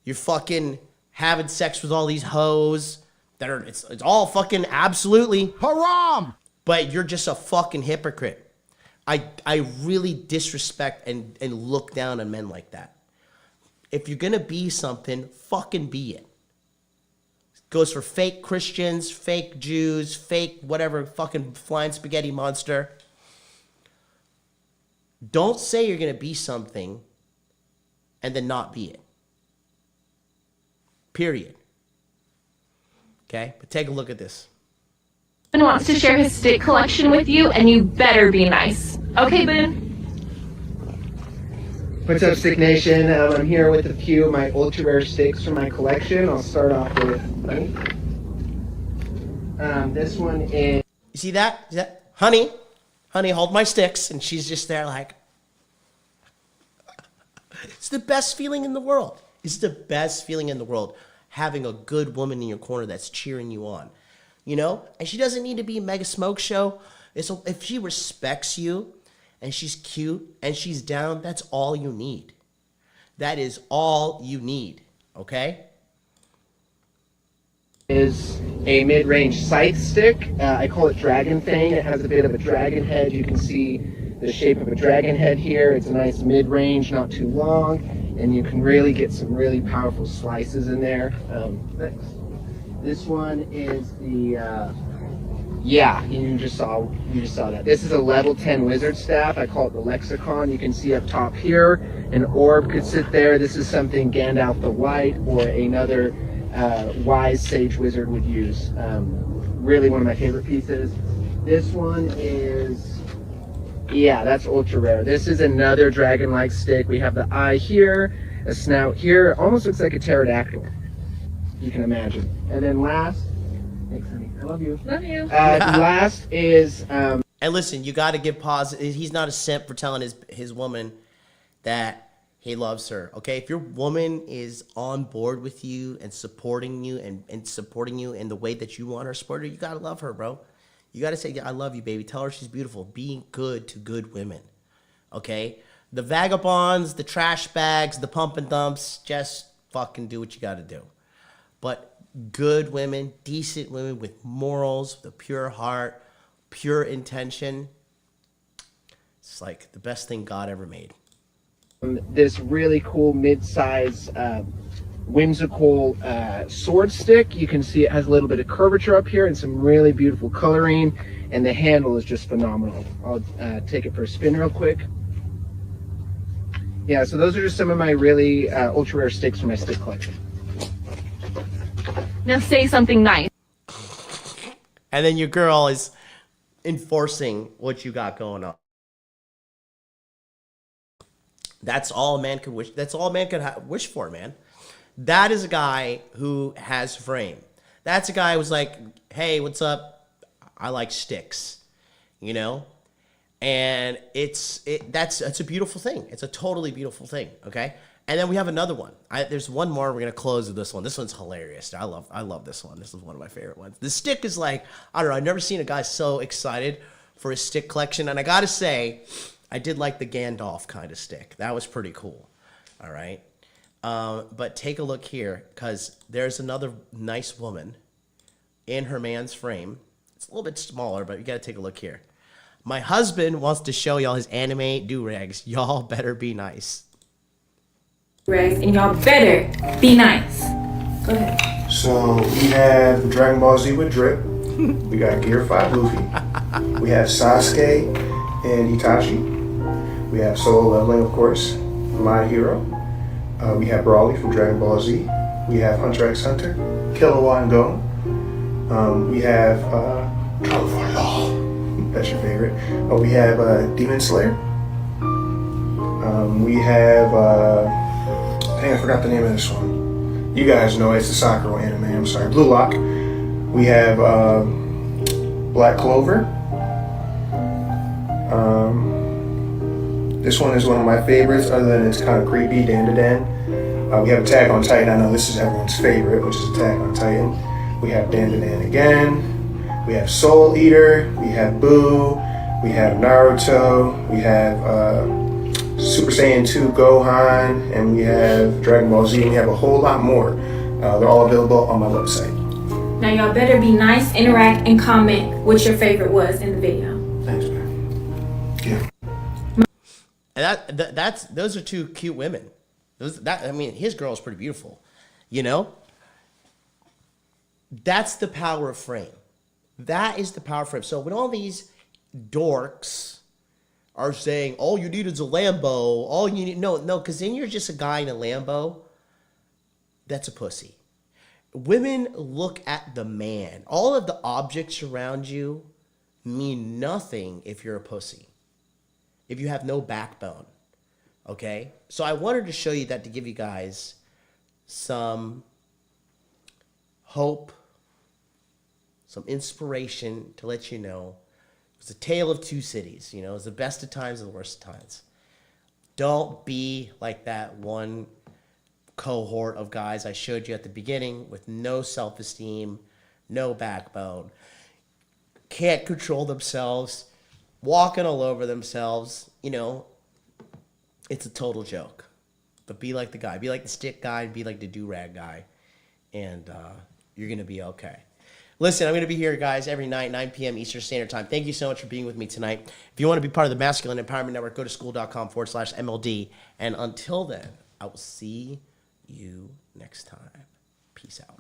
You're fucking having sex with all these hoes that are, it's all fucking absolutely haram. But you're just a fucking hypocrite. I really disrespect and look down on men like that. If you're gonna be something, fucking be it. Goes for fake Christians, fake Jews, fake whatever, fucking flying spaghetti monster. Don't say you're gonna be something and then not be it. Period. Okay, but take a look at this. And wants to share his stick collection with you, and you better be nice. Okay, Boone? What's up, Stick Nation? I'm here with a few of my ultra rare sticks from my collection. I'll start off with Honey. This one is... You see that? Is that? Honey, hold my sticks. And she's just there like... It's the best feeling in the world. It's the best feeling in the world, having a good woman in your corner that's cheering you on. You know? And she doesn't need to be a mega smoke show. If she respects you, and she's cute, and she's down, that's all you need. That is all you need, okay? Is a mid-range scythe stick. I call it Dragon Fang. It has a bit of a dragon head. You can see the shape of a dragon head here. It's a nice mid-range, not too long, and you can really get some really powerful slices in there. Next. This one is the Yeah, you just saw that. This is a level 10 wizard staff. I call it the lexicon. You can see up top here, an orb could sit there. This is something Gandalf the White or another wise sage wizard would use. Really one of my favorite pieces. This one is, yeah, that's ultra rare. This is another dragon-like stick. We have the eye here, a snout here. Almost looks like a pterodactyl, you can imagine. And then last, thanks honey, I love you. Love you. Last is, and listen, you got to give pause. He's not a simp for telling his woman that he loves her. Okay, if your woman is on board with you and supporting you and supporting you in the way that you want her supported, you got to love her, bro. You got to say, I love you, baby. Tell her she's beautiful. Being good to good women. Okay, the vagabonds, the trash bags, the pump and dumps, just fucking do what you got to do. But good women, decent women with morals, with a pure heart, pure intention, it's like the best thing God ever made. This really cool mid-size whimsical sword stick. You can see it has a little bit of curvature up here and some really beautiful coloring, and the handle is just phenomenal. I'll take it for a spin real quick. Yeah, so those are just some of my really ultra rare sticks from my stick collection. Now say something nice. And then your girl is enforcing what you got going on. That's all a man could wish. That's all a man could wish for, man. That is a guy who has frame. That's a guy who's like, hey, what's up? I like sticks, you know? And that's a beautiful thing. It's a totally beautiful thing, okay? And then we have another one. There's one more. We're going to close with this one. This one's hilarious. I love this one. This is one of my favorite ones. The stick is like, I don't know. I've never seen a guy so excited for his stick collection. And I got to say, I did like the Gandalf kind of stick. That was pretty cool. All right. But take a look here, because there's another nice woman in her man's frame. It's a little bit smaller, but you got to take a look here. My husband wants to show y'all his anime do-rags. Y'all better be nice. And y'all better be nice. Go ahead. So we have Dragon Ball Z with Drip. We got Gear 5 Luffy. We have Sasuke and Itachi. We have Solo Leveling, of course, My Hero. We have Brawly from Dragon Ball Z. We have Hunter x Hunter, Killua and Go. We have that's your favorite. We have Demon Slayer. We have dang, I forgot the name of this one. You guys know it's a Sakura anime. I'm sorry, Blue Lock. We have Black Clover. This one is one of my favorites, other than it's kind of creepy, Dan to Dan. We have Attack on Titan. I know this is everyone's favorite, which is Attack on Titan. We have Dan to Dan again. We have Soul Eater. We have Boo. We have Naruto. We have Super Saiyan 2 Gohan. And we have Dragon Ball Z. And we have a whole lot more. They're all available on my website. Now y'all better be nice, interact, and comment what your favorite was in the video. Thanks, man. Yeah. And those are two cute women. I mean, his girl is pretty beautiful, you know? That's the power of frame. That is the power of frame. So when all these dorks are saying, all you need is a Lambo, all you need, no, because then you're just a guy in a Lambo. That's a pussy. Women look at the man. All of the objects around you mean nothing if you're a pussy. If you have no backbone, okay? So I wanted to show you that to give you guys some hope, some inspiration to let you know it's a tale of two cities. You know, it's the best of times and the worst of times. Don't be like that one cohort of guys I showed you at the beginning with no self-esteem, no backbone, can't control themselves, walking all over themselves. You know, it's a total joke. But be like the guy. Be like the stick guy. Be like the do-rag guy. And you're going to be okay. Listen, I'm going to be here, guys, every night, 9 p.m. Eastern Standard Time. Thank you so much for being with me tonight. If you want to be part of the Masculine Empowerment Network, go to skool.com/MLD. And until then, I will see you next time. Peace out.